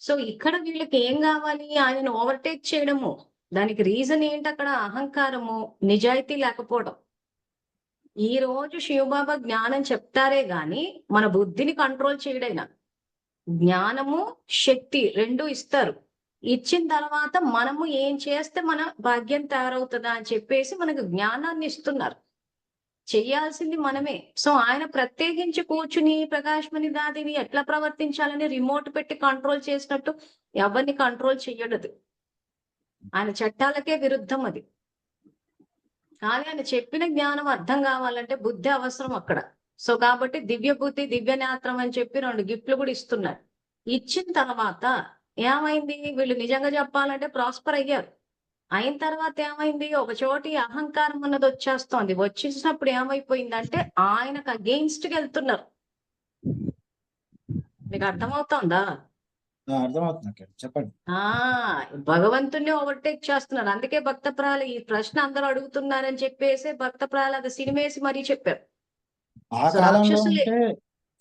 సో ఇక్కడ వీళ్ళకి ఏం కావాలి? ఆయనను ఓవర్టేక్ చేయడము. దానికి రీజన్ ఏంటి? అక్కడ అహంకారము, నిజాయితీ లేకపోవడం. ఈ రోజు శివబాబా జ్ఞానం చెప్తారే గాని మన బుద్ధిని కంట్రోల్ చేయడైనా. జ్ఞానము శక్తి రెండు ఇస్తారు. ఇచ్చిన తర్వాత మనము ఏం చేస్తే మన భాగ్యం తయారవుతుందా అని చెప్పేసి మనకు జ్ఞానాన్ని ఇస్తున్నారు. చెయ్యాల్సింది మనమే. సో ఆయన ప్రత్యేకించి కూర్చుని ప్రకాశ్మణి దాదిని ఎట్లా ప్రవర్తించాలని రిమోట్ పెట్టి కంట్రోల్ చేసినట్టు ఎవరిని కంట్రోల్ చెయ్యడదు. ఆయన చట్టాలకే విరుద్ధం అది. కానీ ఆయన చెప్పిన జ్ఞానం అర్థం కావాలంటే బుద్ధి అవసరం అక్కడ. సో కాబట్టి దివ్య బుద్ధి, దివ్య నేత్రం అని చెప్పి 2 గిఫ్ట్లు కూడా ఇస్తున్నారు. ఇచ్చిన తర్వాత ఏమైంది? వీళ్ళు నిజంగా చెప్పాలంటే ప్రాస్పర్ అయ్యారు. అయిన తర్వాత ఏమైంది? ఒక చోటి అహంకారం అన్నది వచ్చేస్తోంది. వచ్చేసినప్పుడు ఏమైపోయిందంటే ఆయనకు అగెయిన్స్ట్ గా వెళ్తున్నారు. మీకు అర్థమవుతోందా? అర్థమవుతుంది, చెప్పండి. భగవంతుణ్ణి ఓవర్టేక్ చేస్తున్నారు. అందుకే భక్త ప్రహ్లాద ఈ ప్రశ్న అందరూ అడుగుతున్నారని చెప్పేసి భక్త ప్రహ్లాద సినిమేసి మరీ చెప్పారు.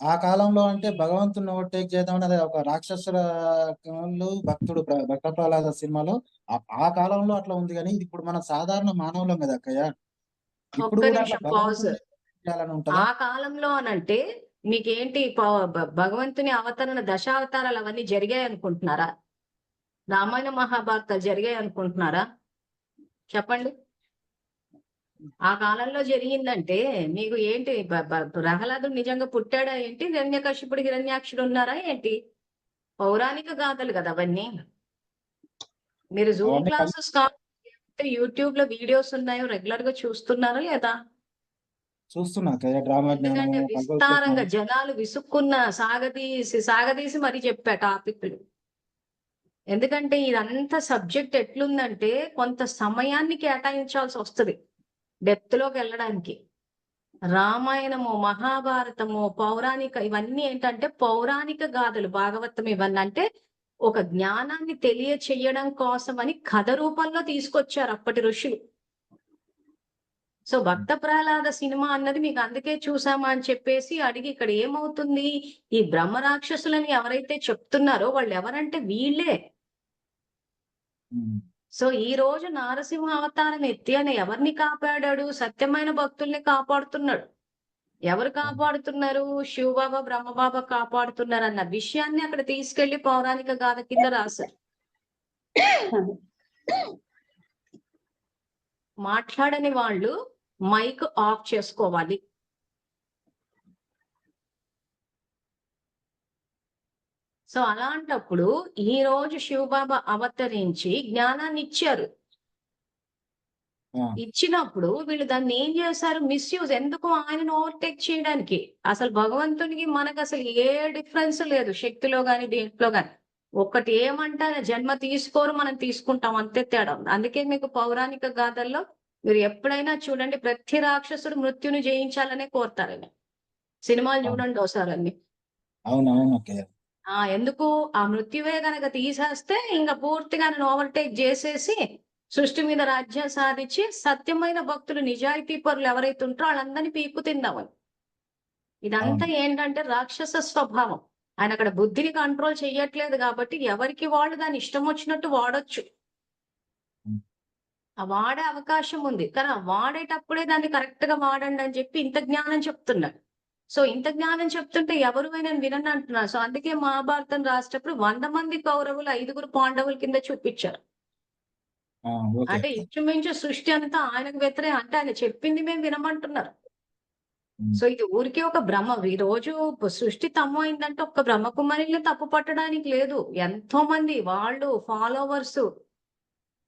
ఆ కాలంలో అంటే భగవంతుని ఓవర్టేక్ చేద్దాం అనేది ఒక రాక్షసుల భక్తుడు భక్త ప్రహ్లాద సినిమాలో ఆ కాలంలో అట్లా ఉంది. కానీ ఇప్పుడు మన సాధారణ మానవులం కదా అక్కయ్య. ఇప్పుడు ఆ కాలంలో అనంటే మీకేంటి? భగవంతుని అవతరణ దశావతారాలు అవన్నీ జరిగాయి అనుకుంటున్నారా? రామాయణ మహాభారతాలు జరిగాయి అనుకుంటున్నారా? చెప్పండి. ఆ కాలంలో జరిగిందంటే మీకు ఏంటి? ప్రహ్లాదుడు నిజంగా పుట్టాడా ఏంటి? హిరణ్యకశిపుడు హిరణ్యాక్షుడు ఉన్నారా ఏంటి? పౌరాణిక గాథలు కదా అవన్నీ. మీరు జూమ్ క్లాసెస్ యూట్యూబ్ లో వీడియోస్ ఉన్నాయో రెగ్యులర్ గా చూస్తున్నారా లేదా? చూస్తున్నా. ఎందుకంటే విస్తారంగా జనాలు విసుక్కున్న సాగదీసి మరీ చెప్పా టాపిక్లు. ఎందుకంటే ఇదంతా సబ్జెక్ట్ ఎట్లుందంటే కొంత సమయాన్ని కేటాయించాల్సి వస్తుంది డెప్త్ లోకి వెళ్ళడానికి. రామాయణము, మహాభారతము, పౌరాణిక ఇవన్నీ ఏంటంటే పౌరాణిక గాథలు, భాగవతం ఇవన్నీ అంటే ఒక జ్ఞానాన్ని తెలియచేయడం కోసమని కథ రూపంలో తీసుకొచ్చారు అప్పటి ఋషులు. సో భక్త ప్రహ్లాద సినిమా అన్నది మీకు అందుకే చూసామా అని చెప్పేసి అడిగి, ఇక్కడ ఏమవుతుంది, ఈ బ్రహ్మ రాక్షసులని ఎవరైతే చెప్తున్నారో వాళ్ళు ఎవరంటే వీళ్ళే. ఉమ్. సో ఈ రోజు నారసింహ అవతారం ఎత్తి అని ఎవరిని కాపాడాడు? సత్యమైన భక్తుల్ని కాపాడుతున్నాడు. ఎవరు కాపాడుతున్నారు? శివబాబా, బ్రహ్మబాబా కాపాడుతున్నారు అన్న విషయాన్ని అక్కడ తీసుకెళ్లి పౌరాణిక గాథ కింద రాశారు. మాట్లాడని వాళ్ళు మైక్ ఆఫ్ చేసుకోవాలి. సో అలాంటప్పుడు ఈ రోజు శివబాబా అవతరించి జ్ఞానాన్ని ఇచ్చారు. ఆ, ఇచ్చినప్పుడు వీళ్ళు దాన్ని ఏం చేశారు? మిస్యూజ్. ఎందుకు? ఆయనను ఓవర్టేక్ చేయడానికి. అసలు భగవంతునికి మనకు అసలు ఏ డిఫరెన్స్ లేదు, శక్తిలో గాని దేంట్లో గాని. ఒక్కటి ఏమంటే జన్మ తీసుకోరు, మనం తీసుకుంటాం, అంతే తేడా ఉంది. అందుకే మీకు పౌరాణిక గాథల్లో మీరు ఎప్పుడైనా చూడండి, ప్రతి రాక్షసుడు మృత్యుని జయించాలనే కోరుతారని. సినిమాలు అవును చూడండి ఒకసారి అన్ని. అవునవును ఓకే. ఎందుకు? ఆ మృత్యువే గనక తీసేస్తే ఇంకా పూర్తిగా ఓవర్టేక్ చేసేసి సృష్టి మీద రాజ్యం సాధించి సత్యమైన భక్తులు, నిజాయితీ పరులు ఎవరైతే ఉంటారో వాళ్ళందరినీ పీక్కు తిందామని. ఇదంతా అవును ఏంటంటే రాక్షస స్వభావం. ఆయన అక్కడ బుద్ధిని కంట్రోల్ చెయ్యట్లేదు కాబట్టి ఎవరికి వాళ్ళు దాని ఇష్టం వచ్చినట్టు వాడొచ్చు. ఉమ్. ఆ వాడే అవకాశం ఉంది, కానీ ఆ వాడేటప్పుడే దాన్ని కరెక్ట్ గా వాడండి అని చెప్పి ఇంత జ్ఞానం చెప్తున్నాడు. సో ఇంత జ్ఞానం చెప్తుంటే ఎవరు నేను వినని అంటున్నారు. సో అందుకే మహాభారతం రాసేటప్పుడు 100 మంది కౌరవులు 5గురు పాండవుల కింద చూపించారు. ఆ, ఓకే అంటే అక్క. ఇంచుమించు సృష్టి అంతా ఆయనకు వ్యతిరేకం, అంటే ఆయన చెప్పింది మేము వినమంటున్నారు. ఉమ్. సో ఇది ఊరికే ఒక భ్రమ. ఈ రోజు సృష్టి తమ్ము అయిందంటే ఒక్క బ్రహ్మకుమారిని తప్పు పట్టడానికి లేదు. ఎంతో మంది వాళ్ళు ఫాలోవర్స్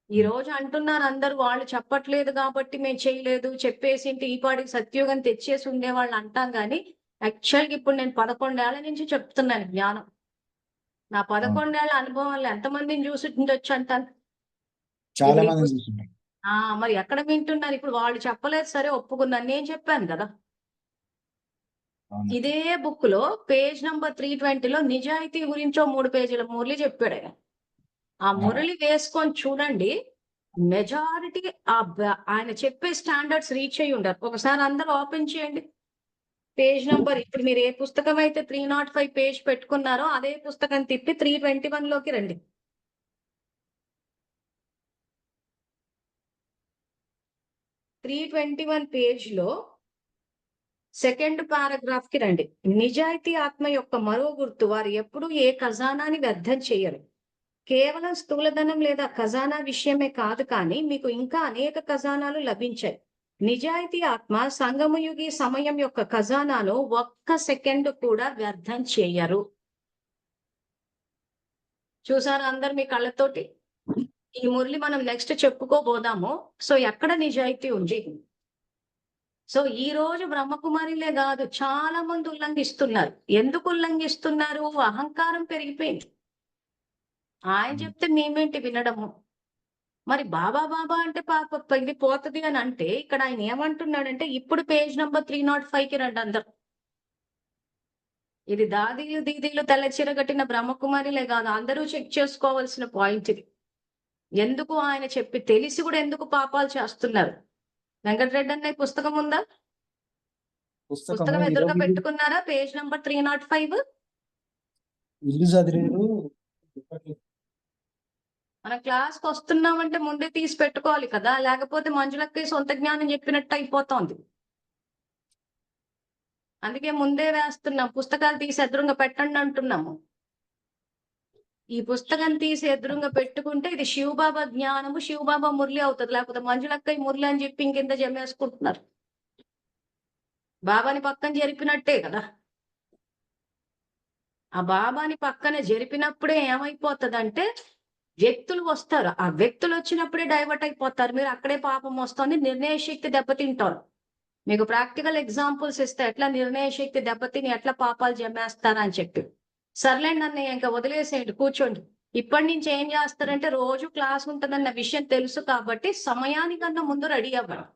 ఈ ఉమ్. రోజు అంటున్నారు అందరూ, వాళ్ళు చెప్పట్లేదు కాబట్టి మేము చేయలేదు, చెప్పేసింటి ఈ పాటికి సత్యుగం తెచ్చేసి ఉండేవాళ్ళు అంటాం. కానీ యాక్చువల్గా ఇప్పుడు నేను 11 ఏళ్ల నుంచి చెప్తున్నాను జ్ఞానం. నా అవును 11 ఏళ్ల అనుభవంలో ఎంతమందిని చూసి ఉండొచ్చు అంటాను. చాలా ఇప్పుడు ఈ మందిని చూసుంటాం. మరి ఎక్కడ వింటున్నారు? ఇప్పుడు వాళ్ళు చెప్పలేదు, సరే ఒప్పుకున్నాను, నేను చెప్పాను కదా. అవునక్క. ఇదే బుక్ లో పేజ్ నంబర్ 320లో నిజాయితీ గురించో 3 పేజీల మురళి చెప్పాడు ఆయన. ఆ ఆ, మురళి వేసుకొని చూడండి, మెజారిటీ ఆయన చెప్పే స్టాండర్డ్స్ రీచ్ అయ్యి ఉండరు. ఒకసారి అందరూ ఓపెన్ చేయండి పేజ్ నంబర్. ఇప్పుడు మీరు ఏ పుస్తకం అయితే 305 పేజ్ పెట్టుకున్నారో అదే పుస్తకం తిప్పి 321లోకి రండి. 321 పేజ్ లో సెకండ్ పారాగ్రాఫ్ కి రండి. నిజాయితీ ఆత్మ యొక్క మరో గుర్తు, వారు ఎప్పుడూ ఏ ఖజానాని వ్యర్థం చేయరు. కేవలం స్థూలధనం లేదా ఖజానా విషయమే కాదు, కానీ మీకు ఇంకా అనేక ఖజానాలు లభించాయి. నిజాయితీ ఆత్మ సంగమయుగి సమయం యొక్క ఖజానాను ఒక్క సెకండ్ కూడా వ్యర్థం చేయరు. చూసారా అందరు మీ కళ్ళతోటి? ఈ మురళి మనం నెక్స్ట్ చెప్పుకోబోదాము. సో ఎక్కడ నిజాయితీ ఉంది? సో ఈ రోజు బ్రహ్మకుమారిలే కాదు, చాలా మంది ఉల్లంఘిస్తున్నారు. ఎందుకు ఉల్లంఘిస్తున్నారు? అహంకారం పెరిగిపోయింది. ఆయన ఉమ్. చెప్తే మేమేంటి వినడము? మరి బాబా బాబా అంటే పాప ఇది పోతది అని అంటే, ఇక్కడ ఆయన ఏమంటున్నాడంటే ఇప్పుడు పేజ్ నంబర్ 305కి రండి అందరు. ఇది దాదీలు దీదీలు తెల్ల చీర కట్టిన బ్రహ్మకుమారిలే కాదు, అందరూ చెక్ చేసుకోవాల్సిన పాయింట్ ఇది. ఎందుకు ఆయన చెప్పి తెలిసి కూడా ఎందుకు పాపాలు చేస్తున్నారు? వెంకటరెడ్డి అన్న పుస్తకం ఉందా? పుస్తకము పుస్తకం ఎదురుగా ఈరోజు పెట్టుకున్నారా? Page number 305. ఇల్లు చదివేరు. మన క్లాస్కి వస్తున్నామంటే ముందే తీసి పెట్టుకోవాలి కదా, లేకపోతే మంజులకి సొంత జ్ఞానం చెప్పినట్టు అయిపోతుంది. అందుకే ముందే వేస్తున్నాం, పుస్తకాలు తీసి ఎదురుగా పెట్టండి అంటున్నాము. ఈ పుస్తకం తీసి ఎదురుగా పెట్టుకుంటే ఇది శివబాబా జ్ఞానము, శివబాబా మురళి అవుతుంది. లేకపోతే మంజులక్కయ్య మురళి అని చెప్పి ఇంకింత జమేసుకుంటున్నారు. బాబాని పక్కన జరిపినట్టే కదా. ఆ బాబాని పక్కన జరిపినప్పుడే ఏమైపోతుందంటే వ్యక్తులు వస్తారు. ఆ వ్యక్తులు వచ్చినప్పుడే డైవర్ట్ అయిపోతారు. మీరు అక్కడే పాపం వస్తుంది, నిర్ణయ శక్తి దెబ్బతింటారు. మీకు ప్రాక్టికల్ ఎగ్జాంపుల్స్ ఇస్తే ఎట్లా నిర్ణయ శక్తి దెబ్బతిని ఎట్లా పాపాలు జమేస్తారా అని చెప్పి. సర్లేండి అన్నయ్య, ఇంకా వదిలేసేయండి, కూర్చోండి. ఇప్పటి నుంచి ఏం చేస్తారంటే రోజు క్లాస్ ఉంటుందన్న విషయం తెలుసు కాబట్టి సమయానికన్నా ముందు రెడీ అవ్వండి.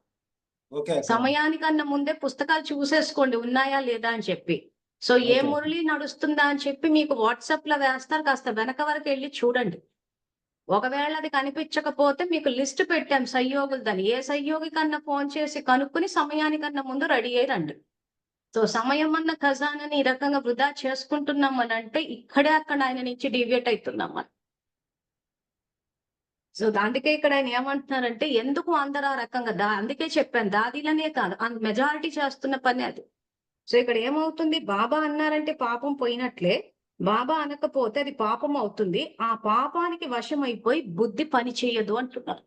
ఓకే అక్క. సమయానికన్నా ముందే పుస్తకాలు చూసేసుకోండి ఉన్నాయా లేదా అని చెప్పి. సో ఏ ఓకే. మురళి నడుస్తుందా అని చెప్పి మీకు వాట్సాప్ లో వేస్తారు, కాస్త వెనక వరకు వెళ్ళి చూడండి. ఒకవేళ అది కనిపించకపోతే మీకు లిస్ట్ పెట్టాం సహయోగులదని. ఏ సహయోగి కన్నా ఫోన్ చేసి కనుక్కొని సమయానికన్నా ముందు రెడీ అయ్యి రండి. సో సమయం అన్న ఖజానాని ఈ రకంగా వృధా చేసుకుంటున్నాం అని అంటే ఇక్కడే అక్కడ ఆయన నుంచి డీవియేట్ అవుతున్నాం మనం. సో అందుకే ఇక్కడ ఆయన ఏమంటున్నారంటే ఎందుకు అందరు ఆ రకంగా అందుకే చెప్పాను దాదీలనే కాదు మెజారిటీ చేస్తున్న పని అది. సో ఇక్కడ ఏమవుతుంది, బాబా అన్నారంటే పాపం పోయినట్లే, బాబా అనకపోతే అది పాపం అవుతుంది. ఆ పాపానికి వశమైపోయి బుద్ధి పని చేయదు అంటున్నారు.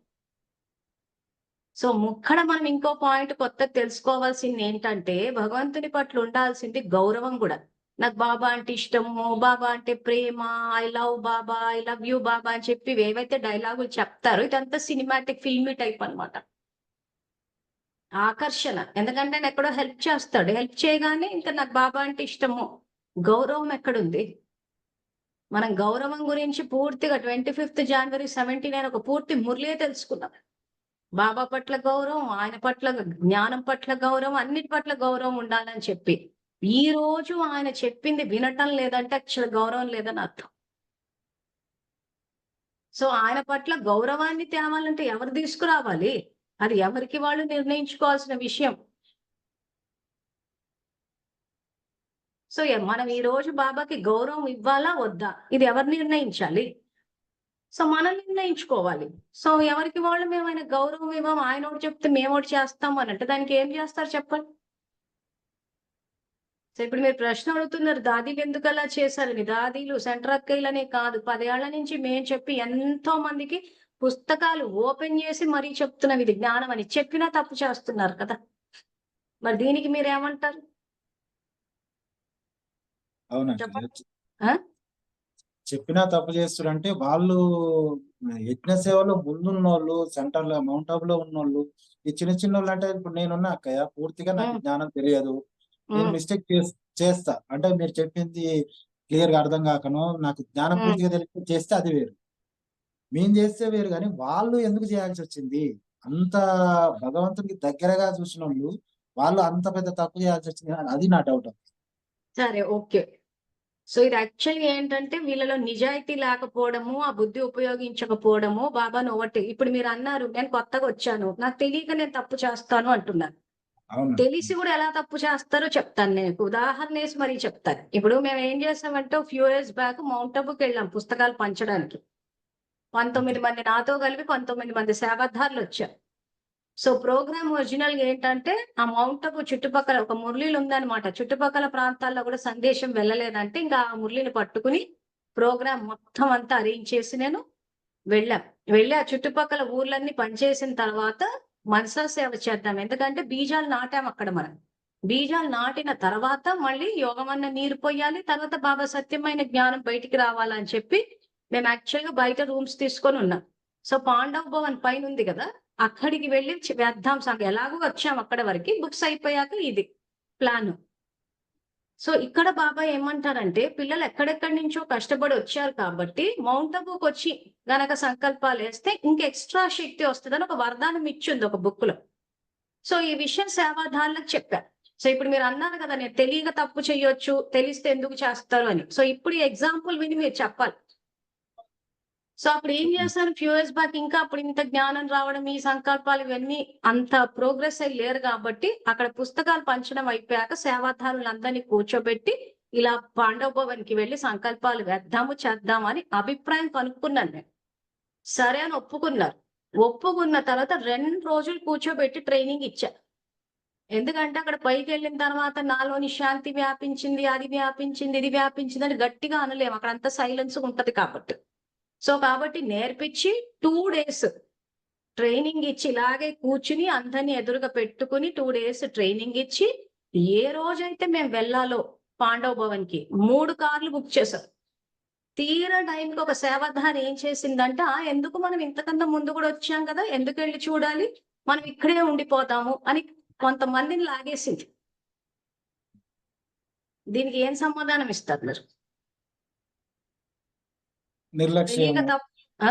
సో ముక్కడ మనం ఇంకో పాయింట్ కొత్త తెలుసుకోవాల్సింది ఏంటంటే భగవంతుని పట్ల ఉండాల్సింది గౌరవం కూడా. నాకు బాబా అంటే ఇష్టము, బాబా అంటే ప్రేమ, I love Baba, I love you Baba అని చెప్పి ఏవైతే డైలాగులు చెప్తారో ఇదంతా సినిమాటిక్ ఫిల్మీ టైప్ అన్నమాట. ఆకర్షణ, ఎందుకంటే ఆయన ఎక్కడో హెల్ప్ చేస్తాడు, హెల్ప్ చేయగానే ఇంకా నాకు బాబా అంటే ఇష్టము. గౌరవం ఎక్కడుంది? మనం గౌరవం గురించి పూర్తిగా 25th January 79 ఒక పూర్తి మురళే తెలుసుకున్నాం. బాబా పట్ల గౌరవం, ఆయన పట్ల జ్ఞానం పట్ల గౌరవం, అన్నిటి పట్ల గౌరవం ఉండాలని చెప్పి. ఈ రోజు ఆయన చెప్పింది వినటం లేదంటే అక్షర గౌరవం లేదని అర్థం. సో ఆయన పట్ల గౌరవాన్ని తేవాలంటే ఎవరు తీసుకురావాలి? అది ఎవరికి వాళ్ళు నిర్ణయించుకోవాల్సిన విషయం. సో మనం ఈ రోజు బాబాకి గౌరవం ఇవ్వాలా వద్దా ఇది ఎవరు నిర్ణయించాలి? సో మనం నిర్ణయించుకోవాలి. సో ఎవరికి వాళ్ళు మేము ఆయన గౌరవం ఇవ్వం, ఆయన ఒకటి చెప్తే మేము ఒకటి చేస్తాం అని అంటే దానికి ఏం చేస్తారు చెప్పండి? సో ఇప్పుడు మీరు ప్రశ్న అడుగుతున్నారు దాదీలు ఎందుకు అలా చేశారని. దాదీలు సెంటర్ అక్కయ్యలనే కాదు, 10 ఏళ్ల నుంచి మేము చెప్పి ఎంతో మందికి పుస్తకాలు ఓపెన్ చేసి మరీ చెప్తున్నాం ఇది జ్ఞానం అని, చెప్పినా తప్పు చేస్తున్నారు కదా. మరి దీనికి మీరేమంటారు అవునండి. చెప్పండి? చెప్పినా తప్పు చేస్తుడంటే వాళ్ళు యజ్ఞ సేవలో ముందున్నోళ్ళు, సెంటర్ లో మౌంట్ ఆబు లో ఉన్నోళ్ళు, ఈ చిన్న చిన్నోళ్ళు అంటే ఇప్పుడు నేనున్నా అక్కయ్య పూర్తిగా నాకు జ్ఞానం తెలియదు, నేను మిస్టేక్ చేస్తా అంటే మీరు చెప్పింది క్లియర్ గా అర్థం కాకను నాకు జ్ఞానం పూర్తిగా తెలిసి చేస్తే అది వేరు, మేము చేస్తే వేరు. కానీ వాళ్ళు ఎందుకు చేయాల్సి వచ్చింది? అంత భగవంతునికి దగ్గరగా చూసిన వాళ్ళు అంత పెద్ద తప్పు చేయాల్సి వచ్చింది, అది నా డౌట్. సరే, ఓకే. సో ఇది యాక్చువల్లీ ఏంటంటే వీళ్ళలో నిజాయితీ లేకపోవడము, ఆ బుద్ధి ఉపయోగించకపోవడము. బాబాను ఒకటి ఇప్పుడు మీరు అన్నారు నేను కొత్తగా వచ్చాను, నాకు తెలియక నేను తప్పు చేస్తాను అంటున్నారు. తెలిసి కూడా ఎలా తప్పు చేస్తారో చెప్తాను. నేను ఉదాహరణ వేసి మరీ చెప్తాను. ఇప్పుడు మేము ఏం చేసామంటే ఫ్యూ ఇయర్స్ బ్యాక్ మౌంట్ ఆబుకి వెళ్ళాం పుస్తకాలు పంచడానికి. 19 మంది నాతో కలిపి 19 మంది సేవాదారులు వచ్చారు. సో ప్రోగ్రామ్ ఒరిజినల్ గా ఏంటంటే ఆ మౌంట్ ఆబు చుట్టుపక్కల ఒక మురళీలు ఉందన్నమాట. చుట్టుపక్కల ప్రాంతాల్లో కూడా సందేశం వెళ్ళలేదంటే ఇంకా ఆ మురళిని పట్టుకుని ప్రోగ్రామ్ మొత్తం అంతా అరేంజ్ చేసి నేను వెళ్ళి ఆ చుట్టుపక్కల ఊర్లన్నీ పనిచేసిన తర్వాత మనసా సేవ చేద్దాం. ఎందుకంటే బీజాలు నాటాం అక్కడ మనం. బీజాలు నాటిన తర్వాత మళ్ళీ యోగమన్న నీరు పోయాలి, తర్వాత బాబా సత్యమైన జ్ఞానం బయటికి రావాలని చెప్పి మేము యాక్చువల్ గా బయట రూమ్స్ తీసుకొని ఉన్నాం. సో పాండవ్ భవన్ పైన ఉంది కదా, అక్కడికి వెళ్ళి వేద్దాం సంగతి. ఎలాగో వచ్చాం అక్కడ వరకు, బుక్స్ అయిపోయాక ఇది ప్లాన్. సో ఇక్కడ బాబా ఏమంటారంటే పిల్లలు ఎక్కడెక్కడి నుంచో కష్టపడి వచ్చారు కాబట్టి మౌంట్ ఆబుకి వచ్చి గనక సంకల్పాలు వేస్తే ఇంక ఎక్స్ట్రా శక్తి వస్తుందని ఒక వరదానం ఇచ్చింది ఒక బుక్ లో. సో ఈ విషయం సేవాదారులకు చెప్పారు. సో ఇప్పుడు మీరు అన్నారు కదా నేను తెలియక తప్పు చేయొచ్చు, తెలిస్తే ఎందుకు చేస్తారు అని. సో ఇప్పుడు ఈ ఎగ్జాంపుల్ విని మీరు చెప్పాలి. సో అప్పుడు ఏం చేస్తారు, ఫ్యూ ఇయర్స్ బ్యాక్ ఇంకా అప్పుడు ఇంత జ్ఞానం రావడం, ఈ సంకల్పాలు ఇవన్నీ అంత ప్రోగ్రెస్ అయ్యి లేరు కాబట్టి అక్కడ పుస్తకాలు పంచడం అయిపోయాక సేవాదారులందరినీ కూర్చోబెట్టి ఇలా పాండవ భవన్కి వెళ్ళి సంకల్పాలు వేద్దాము చేద్దామని అభిప్రాయం కనుక్కున్నాను నేను. సరే అని ఒప్పుకున్నారు. ఒప్పుకున్న తర్వాత 2 రోజులు కూర్చోబెట్టి ట్రైనింగ్ ఇచ్చా. ఎందుకంటే అక్కడ పైకి వెళ్ళిన తర్వాత నాలోని శాంతి వ్యాపించింది, అది వ్యాపించింది, ఇది వ్యాపించింది అని గట్టిగా అనలేము, అక్కడ అంతా సైలెన్స్ ఉంటది కాబట్టి. సో కాబట్టి నేర్పించి 2 days ట్రైనింగ్ ఇచ్చి ఇలాగే కూర్చుని అందరినీ ఎదురుగా పెట్టుకుని 2 days ట్రైనింగ్ ఇచ్చి ఏ రోజైతే మేము వెళ్ళాలో పాండవ భవన్ కి 3 కార్లు బుక్ చేశాం. తీరా టైంకి ఒక సేవాధారి ఏం చేసిందంటే ఎందుకు మనం ఇంతకన్నా ముందు కూడా వచ్చాం కదా, ఎందుకు వెళ్ళి చూడాలి, మనం ఇక్కడే ఉండిపోతాము అని కొంతమందిని లాగేసింది. దీనికి ఏం సమాధానం ఇస్తారు మీరు? నిర్లక్ష్యం. ఆ?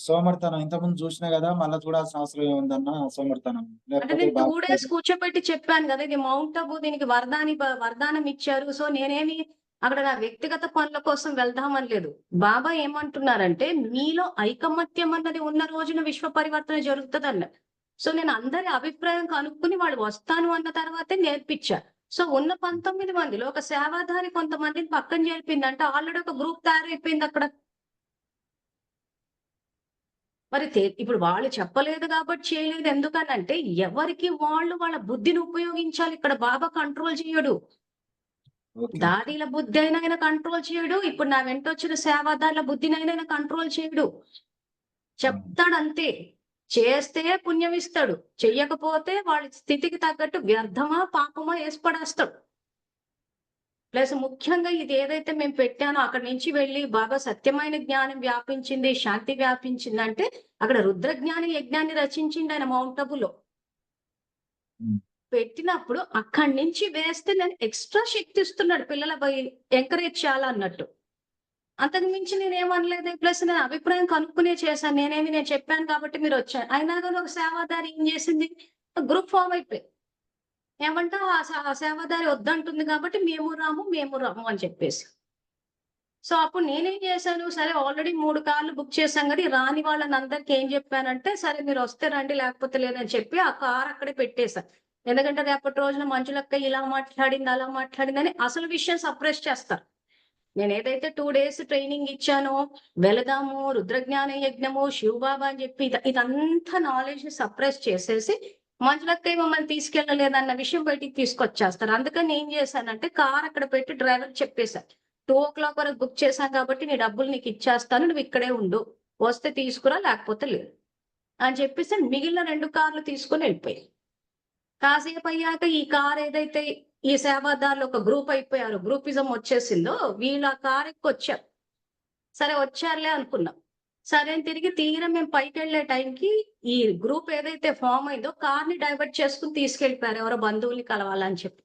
సోమర్తనం ఇంతకుముందు చూసినా కదా, మళ్ళీ చూడాల్సిన అవసరం ఏముందన్న సోమర్తనం, అంటే లేకపోతే నేను 2 బాగా డేస్ కూర్చోబెట్టి చెప్పాను కదా, ఇది మౌంట్ అబు, దీనికి వరదానం ఇచ్చారు. సో నేనేమి అక్కడ నా వ్యక్తిగత పనుల కోసం వెళ్దామని లేదు. బాబా ఏమంటున్నారంటే మీలో ఐకమత్యం అన్నది ఉన్న రోజున విశ్వ పరివర్తన జరుగుతుంది అన్నారు. సో నేను అందరి అభిప్రాయం కనుక్కుని వాళ్ళు వస్తాను అన్న తర్వాతే నేర్పించా. సో ఉన్న 19 మందిలో ఒక సేవాధారి కొంతమందిని పక్కన చేరిపోయిందంటే ఆల్రెడీ ఒక గ్రూప్ తయారైపోయింది అక్కడ. మరి ఇప్పుడు వాళ్ళు చెప్పలేదు కాబట్టి చేయలేదు. ఎందుకనంటే ఎవరికి వాళ్ళు వాళ్ళ బుద్ధిని ఉపయోగించాలి. ఇక్కడ బాబా కంట్రోల్ చేయడు. ఓకే. దాదీల బుద్ధి అయినా ఆయన కంట్రోల్ చేయడు. ఇప్పుడు నా వెంట వచ్చిన సేవాదారుల బుద్ధినైనా ఆయన కంట్రోల్ చేయడు. చెప్తాడు అంతే. చేస్తే పుణ్యం ఇస్తాడు, చెయ్యకపోతే వాళ్ళ స్థితికి తగ్గట్టు వ్యర్థమా పాపమా వేసి పడేస్తాడు. ప్లస్ ముఖ్యంగా ఇది ఏదైతే మేము పెట్టానో అక్కడి నుంచి వెళ్ళి బాగా సత్యమైన జ్ఞానం వ్యాపించింది, శాంతి వ్యాపించింది అంటే అక్కడ రుద్రజ్ఞాని యజ్ఞాన్ని రచించింది ఆయన మౌంట్ అబులో. ఉమ్. పెట్టినప్పుడు అక్కడి నుంచి వేస్తే నేను ఎక్స్ట్రా శక్తి ఇస్తున్నాడు పిల్లల ఎంకరేజ్ చేయాలన్నట్టు. అంతకు మించి నేనేమనలేదు. ప్లస్ నేను అభిప్రాయం కనుక్కునే చేశాను. నేను చెప్పాను కాబట్టి మీరు వచ్చారు. అయినా కానీ ఒక సేవాదారి ఏం చేసింది, గ్రూప్ ఫామ్ అయిపోయి ఏమంటే ఆ సేవాదారి వద్దంటుంది కాబట్టి మేము రాము అని చెప్పేసి. సో అప్పుడు నేనేం చేశాను, సరే ఆల్రెడీ 3 కార్లు బుక్ చేశాం కదా, రాని వాళ్ళని అందరికి ఏం చెప్పానంటే సరే మీరు వస్తే రండి లేకపోతే లేదని చెప్పి ఆ కార్ అక్కడే పెట్టేశాను. ఎందుకంటే రేపటి రోజున మంజులక్క ఇలా మాట్లాడింది అలా మాట్లాడిందని అసలు విషయం సప్రెస్ చేస్తారు. నేను ఏదైతే 2 డేస్ ట్రైనింగ్ ఇచ్చానో, వెళదాము రుద్రజ్ఞాన యజ్ఞము శివబాబా అని చెప్పి ఇదంతా నాలెడ్జ్ ని సప్రెస్ చేసేసి మంజులక్కయ్య మమ్మల్ని తీసుకెళ్ళలేదన్న విషయం బయటికి తీసుకొచ్చేస్తారు. అందుకని ఏం చేశానంటే కార్ అక్కడ పెట్టి డ్రైవర్ చెప్పేశాను, 2 o'clock వరకు బుక్ చేశాం కాబట్టి నీ డబ్బులు నీకు ఇచ్చేస్తాను, నువ్వు ఇక్కడే ఉండు, వస్తే తీసుకురా లేకపోతే లేదు అని చెప్పేసి మిగిలిన 2 కార్లు తీసుకుని వెళ్ళిపోయాయి. కాసేపు అయ్యాక ఈ కార్ ఏదైతే ఈ సేవాదారులు ఒక గ్రూప్ అయిపోయారు, గ్రూపిజం వచ్చేసిందో వీళ్ళు ఆ కార్ ఎక్కి వచ్చారు. సరే వచ్చారులే అనుకున్నాం. సరే అని తిరిగి తీరా మేము పైకి వెళ్లే టైంకి ఈ గ్రూప్ ఏదైతే ఫామ్ అయిందో కార్ ని డైవర్ట్ చేసుకుని తీసుకెళ్లిపోయారు ఎవరో బంధువుల్ని కలవాలని చెప్పి.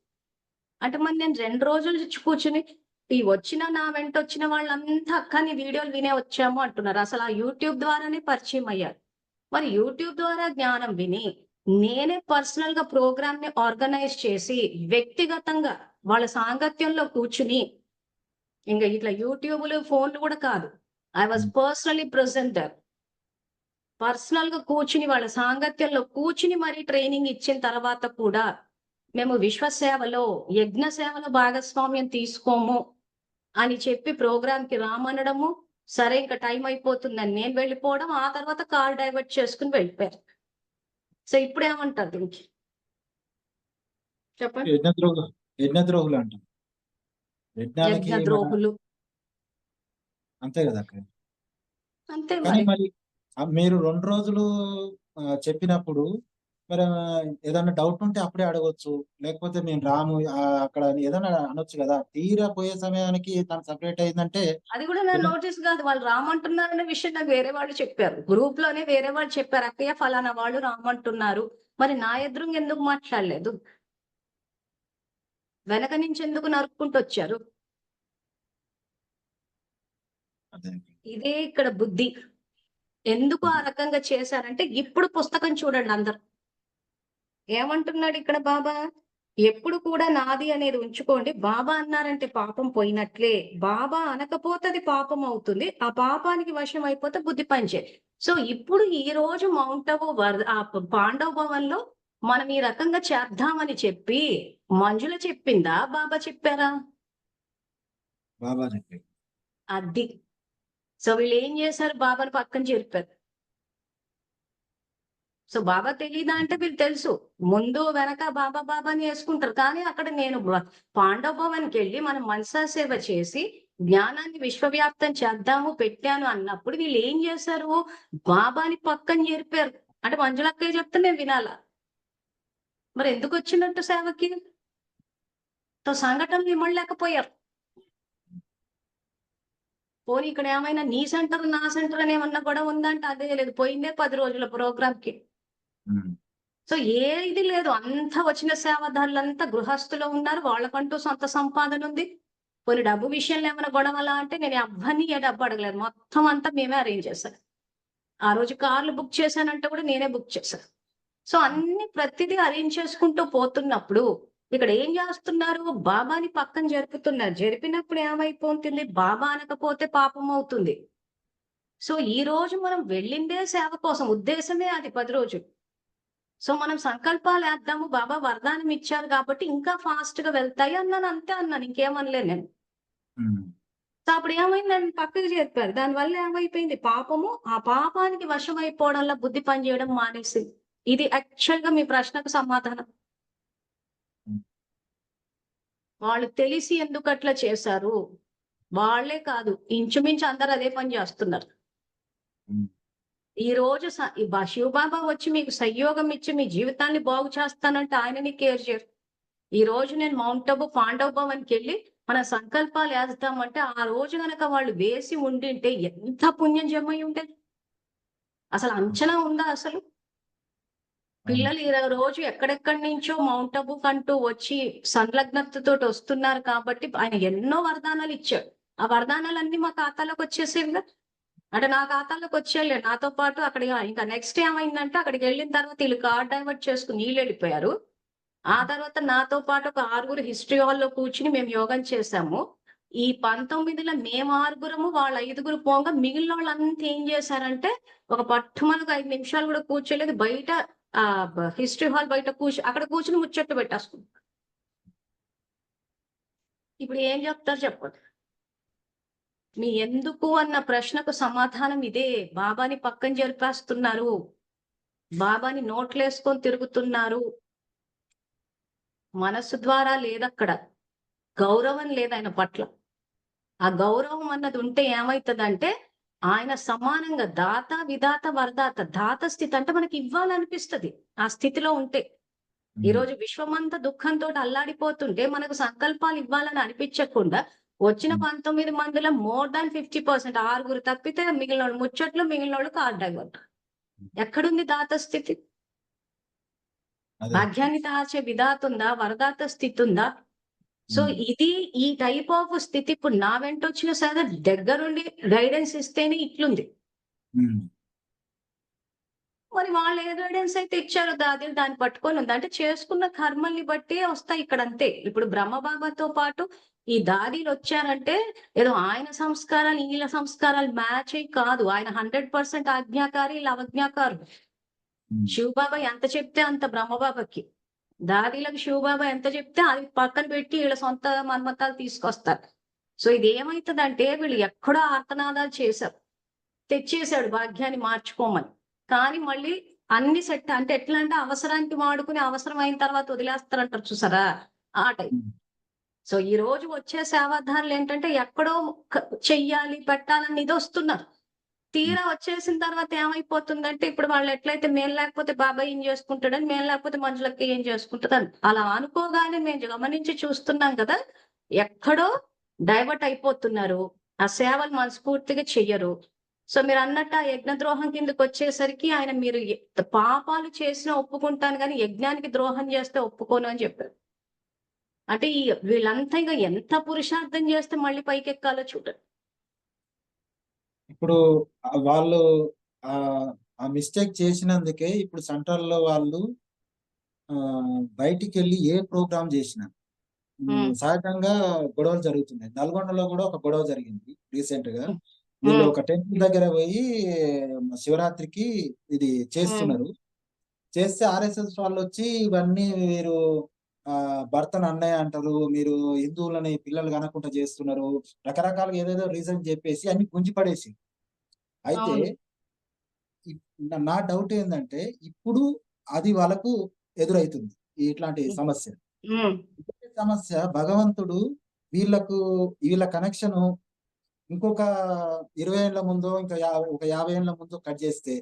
అంటే మరి నేను 2 రోజులు కూర్చుని ఈ నా వెంట వచ్చిన వాళ్ళంతా అక్క నీ వీడియోలు వినే వచ్చాము అంటున్నారు. అసలు ఆ యూట్యూబ్ ద్వారానే పరిచయం అయ్యారు. మరి యూట్యూబ్ ద్వారా జ్ఞానం విని నేనే పర్సనల్ గా ప్రోగ్రామ్ ని ఆర్గనైజ్ చేసి వ్యక్తిగతంగా వాళ్ళ సాంగత్యంలో కూర్చుని, ఇంకా ఇట్లా యూట్యూబ్లు ఫోన్లు కూడా కాదు, I was personally present. Personal గా కూర్చుని వాళ్ళ సాంగత్యంలో కూర్చుని మరీ ట్రైనింగ్ ఇచ్చిన తర్వాత కూడా మేము విశ్వసేవలో యజ్ఞ సేవలో భాగస్వామ్యం తీసుకోము అని చెప్పి ప్రోగ్రామ్ కి రామనడము. సరే ఇంకా టైం అయిపోతుందని నేను వెళ్ళిపోవడం, ఆ తర్వాత కార్ డైవర్ట్ చేసుకుని వెళ్ళిపోయారు. సో ఇప్పుడు ఏమంటారు దీనికి చెప్పండి. యజ్ఞద్రోహులు అంటాం. యజ్ఞానికి యజ్ఞ ద్రోహులు అంతే కదా అక్కడ. అంతే కానీ మరి. మరి మీరు 2 రోజులు చెప్పినప్పుడు మరి ఏదన్నా డౌట్ ఉంటే అప్పుడే అడగొచ్చు, లేకపోతే మేము రాము అక్కడ ఏదన్నా అనొచ్చు కదా. తీరా పోయే సమయానికి తను సపరేట్ అయిందంటే అది కూడా నా నోటీస్ కాదు, వాళ్ళు రామంటున్నారనే విషయం నాకు వేరే వాళ్ళు చెప్పారు. గ్రూప్ లోనే వేరే వాళ్ళు చెప్పారు, అక్కయ్య ఫలానా వాళ్ళు రామంటున్నారు. మరి నా ఎదురుగా ఎందుకు మాట్లాడలేదు, వెనక నుంచి ఎందుకు నరుక్కుంటూ వచ్చారు? ఇదే ఇక్కడ బుద్ధి. ఎందుకు ఆ రకంగా చేశారంటే ఇప్పుడు పుస్తకం చూడండి అందరు ఏమంటున్నాడు ఇక్కడ బాబా. ఎప్పుడు కూడా నాది అనేది ఉంచుకోండి. బాబా అన్నారంటే పాపం పోయినట్లే, బాబా అనకపోతే పాపం అవుతుంది, ఆ పాపానికి వశం అయిపోతే బుద్ధి పంచే. సో ఇప్పుడు ఈ రోజు మౌంట్ అబు పాండవ భవన్లో మనం ఈ రకంగా చేద్దామని చెప్పి మంజుల చెప్పిందా బాబా చెప్పారా? బాబా చెప్పి అది. సో వీళ్ళు ఏం చేశారు, బాబాని పక్కన చెప్పారు. సో బాబా తెలీదా అంటే వీళ్ళు తెలుసు, ముందు వెనక బాబా బాబాని వేసుకుంటారు. కానీ అక్కడ నేను పాండవ భవన్కి వెళ్ళి మనం మనసా సేవ చేసి జ్ఞానాన్ని విశ్వవ్యాప్తం చేద్దాము పెట్టాను అన్నప్పుడు వీళ్ళు ఏం చేశారు, బాబాని పక్కన చేరిపారు. అంటే మంజులక్కయ్య చెప్తే నేను వినాలా? మరి ఎందుకు వచ్చినట్టు సేవకి? తో సంఘటనలు ఇమ్మలేకపోయారు. పోనీ ఇక్కడ ఏమైనా నీ సెంటర్ నా సెంటర్ అని ఏమన్నా కూడా ఉందంటే అదే లేదు, పోయిందే 10 రోజుల ప్రోగ్రామ్ కి. సో ఏది లేదు, అంతా వచ్చిన సేవాదారులంతా గృహస్థులో ఉన్నారు, వాళ్ళకంటూ సొంత సంపాదన ఉంది, కొన్ని డబ్బు విషయంలో ఏమైనా గొడవలా అంటే నేను ఎవ్వరిని ఏ డబ్బు అడగలేదు. మొత్తం అంతా మేమే అరేంజ్ చేశాం. ఆ రోజు కార్లు బుక్ చేశానంటే కూడా నేనే బుక్ చేశాను. సో అన్ని ప్రతిదీ అరేంజ్ చేసుకుంటూ పోతున్నప్పుడు ఇక్కడ ఏం చేస్తున్నారు? బాబాని పక్కన జరుపుతున్నారు. జరిపినప్పుడు ఏమైపోతుంది? బాబా అనకపోతే పాపం అవుతుంది. సో ఈ రోజు మనం వెళ్ళిందే సేవ కోసం. ఉద్దేశమే అది 10 రోజులు. సో మనం సంకల్పాలు వేద్దాము. బాబా వరదానం ఇచ్చారు కాబట్టి ఇంకా ఫాస్ట్ గా వెళ్తాయి అన్నాను. అంతే అన్నాను. ఇంకేమనలేదు నేను. ఉమ్. సో అప్పుడు ఏమైంది? నన్ను పక్కకు చెప్పారు. దానివల్ల ఏమైపోయింది? పాపము ఆ పాపానికి వశమైపోవడంలో బుద్ధి పనిచేయడం మానేసింది. ఇది యాక్చువల్ గా మీ ప్రశ్నకు సమాధానం. ఉమ్. వాళ్ళు తెలిసి ఎందుకు అట్లా చేశారు? వాళ్ళే కాదు, ఇంచుమించు అందరు అదే పని చేస్తున్నారు. ఉమ్. ఈ రోజు శివబాబా వచ్చి మీకు సంయోగం ఇచ్చి మీ జీవితాన్ని బాగు చేస్తానంటే ఆయనని కేర్ చేయరు. ఈ రోజు నేను మౌంట్ అబు పాండవ భవన్కి వెళ్ళి మన సంకల్పాలు వేస్తామంటే ఆ రోజు గనక వాళ్ళు వేసి ఉండింటే ఎంత పుణ్యం జమ అయి ఉండేది. అసలు అంచనా ఉందా అసలు? పిల్లలు ఈ రోజు ఎక్కడెక్కడి నుంచో మౌంట్ అబు కంటూ వచ్చి సంలగ్నతతో వస్తున్నారు కాబట్టి ఆయన ఎన్నో వరదానాలు ఇచ్చాడు. ఆ వరదానాలన్నీ మా ఖాతాలోకి వచ్చేసేవిగా. అంటే నా ఖాతాలోకి వచ్చేయాలి. నాతో పాటు అక్కడ ఇంకా నెక్స్ట్ ఏమైందంటే అక్కడికి వెళ్ళిన తర్వాత వీళ్ళు కార్ డైవర్ట్ చేసుకుని వీళ్ళు వెళ్ళిపోయారు. ఆ తర్వాత నాతో పాటు ఒక 6గురు హిస్టరీ హాల్లో కూర్చుని మేము యోగం చేశాము. ఈ 19లో మేము 6గురము, వాళ్ళ 5గురు పోగా మిగిలిన వాళ్ళంతా ఏం చేశారంటే ఒక పట్టుమలకు 5 నిమిషాలు కూడా కూర్చోలేదు. బయట హిస్టరీ హాల్ బయట అక్కడ కూర్చుని ముచ్చట్టు పెట్టేసుకుంటారు. ఇప్పుడు ఏం చెప్తారు చెప్పండి? మీ ఎందుకు అన్న ప్రశ్నకు సమాధానం ఇదే. బాబాని పక్కన జరిపేస్తున్నారు. బాబాని నోట్లేసుకొని తిరుగుతున్నారు. మనస్సు ద్వారా లేదక్కడ. గౌరవం లేదు ఆయన పట్ల. ఆ గౌరవం అన్నది ఉంటే ఏమైతుందంటే ఆయన సమానంగా దాత విధాత వరదాత. దాత స్థితి అంటే మనకి ఇవ్వాలనిపిస్తుంది ఆ స్థితిలో ఉంటే. ఈ రోజు విశ్వమంతా దుఃఖంతో అల్లాడిపోతుంటే మనకు సంకల్పాలు ఇవ్వాలని అనిపించకుండా వచ్చిన 19 మందిలో మోర్ దాన్ 50% 6గురు తప్పితే మిగిలిన వాళ్ళు ముచ్చట్లు, మిగిలిన వాళ్ళు కార్ డైవర్ట్. ఎక్కడుంది దాత స్థితి? అదే. భాగ్యాన్ని దాచే విధాత ఉందా? వరదాత స్థితి ఉందా? సో ఇది ఈ టైప్ ఆఫ్ స్థితి ఇప్పుడు నా వెంట వచ్చిన సరే దగ్గరుండి గైడెన్స్ ఇస్తేనే ఇట్లుంది. ఉమ్. మరి వాళ్ళు ఏ గైడెన్స్ అయితే ఇచ్చారో దాన్ని పట్టుకొని ఉంది. అంటే చేసుకున్న కర్మల్ని బట్టి వస్తాయి ఇక్కడ అంతే. ఇప్పుడు బ్రహ్మబాబాతో పాటు ఈ దాదీలు వచ్చారంటే ఏదో ఆయన సంస్కారాలు వీళ్ళ సంస్కారాలు మ్యాచ్ అయ్యి కాదు. ఆయన 100% ఆజ్ఞాకారి, వీళ్ళ అవజ్ఞాకారు. ఉమ్. శివబాబా ఎంత చెప్తే అంత బ్రహ్మబాబాకి. దాదీలకు శివబాబా ఎంత చెప్తే అది పక్కన పెట్టి వీళ్ళ సొంత మన్మతాలు తీసుకొస్తారు. సో ఇది ఏమైతుందంటే వీళ్ళు ఎక్కడో ఆర్తనాదాలు చేశారు. తెచ్చేశాడు భాగ్యాన్ని మార్చుకోమని. కానీ మళ్ళీ అన్ని సెట్ అంటే ఎట్లా అంటే అవసరానికి వాడుకుని అవసరం అయిన తర్వాత వదిలేస్తారంటారు చూసారా? ఆ టైం. సో ఈ రోజు వచ్చే సేవాధారులు ఏంటంటే ఎక్కడో చెయ్యాలి పెట్టాలని ఇది వస్తున్నారు. తీరా వచ్చేసిన తర్వాత ఏమైపోతుందంటే ఇప్పుడు వాళ్ళు ఎట్లయితే మేము లేకపోతే బాబాయ్ ఏం చేసుకుంటాడని, మేము లేకపోతే మనుషులకి ఏం చేసుకుంటుందని అలా అనుకోగానే మేము గమనించి చూస్తున్నాం కదా. ఎక్కడో డైవర్ట్ అయిపోతున్నారు. ఆ సేవలు మనస్ఫూర్తిగా చెయ్యరు. సో మీరు అన్నట్టు ఆ యజ్ఞ ద్రోహం కిందకి వచ్చేసరికి ఆయన మీరు పాపాలు చేసినా ఒప్పుకుంటాను కానీ యజ్ఞానికి ద్రోహం చేస్తే ఒప్పుకోను అని చెప్పారు. అంటే వీళ్ళంతా ఇంకా ఎంత పురుషార్థం చేస్తే మళ్ళీ పైకెక్కాలో చూడండి. ఇప్పుడు వాళ్ళు ఆ మిస్టేక్ చేసినందుకే ఇప్పుడు సెంటర్ లో వాళ్ళు బయటికి వెళ్ళి ఏ ప్రోగ్రామ్ చేసినా సహజంగా గొడవలు జరుగుతున్నాయి. నల్గొండలో కూడా ఒక గొడవ జరిగింది రీసెంట్ గా. వీళ్ళు ఒక టెంపుల్ దగ్గర పోయి శివరాత్రికి ఇది చేస్తున్నారు. చేస్తే ఆర్ఎస్ఎస్ వాళ్ళు వచ్చి ఇవన్నీ మీరు భర్తను అన్నయ్య అంటారు, మీరు హిందువులని పిల్లలు కనకుండా చేస్తున్నారు, రకరకాలుగా ఏదేదో రీజన్ చెప్పేసి అన్ని గుంజిపడేసి. అయితే నా డౌట్ ఏంటంటే ఇప్పుడు అది వాళ్ళకు ఎదురైతుంది ఇట్లాంటి సమస్య. సమస్య భగవంతుడు వీళ్ళ కనెక్షన్ ఇంకొక 20 ఏళ్ల ముందో ఇంకా ఒక 50 ఏళ్ల ముందో కట్ చేస్తే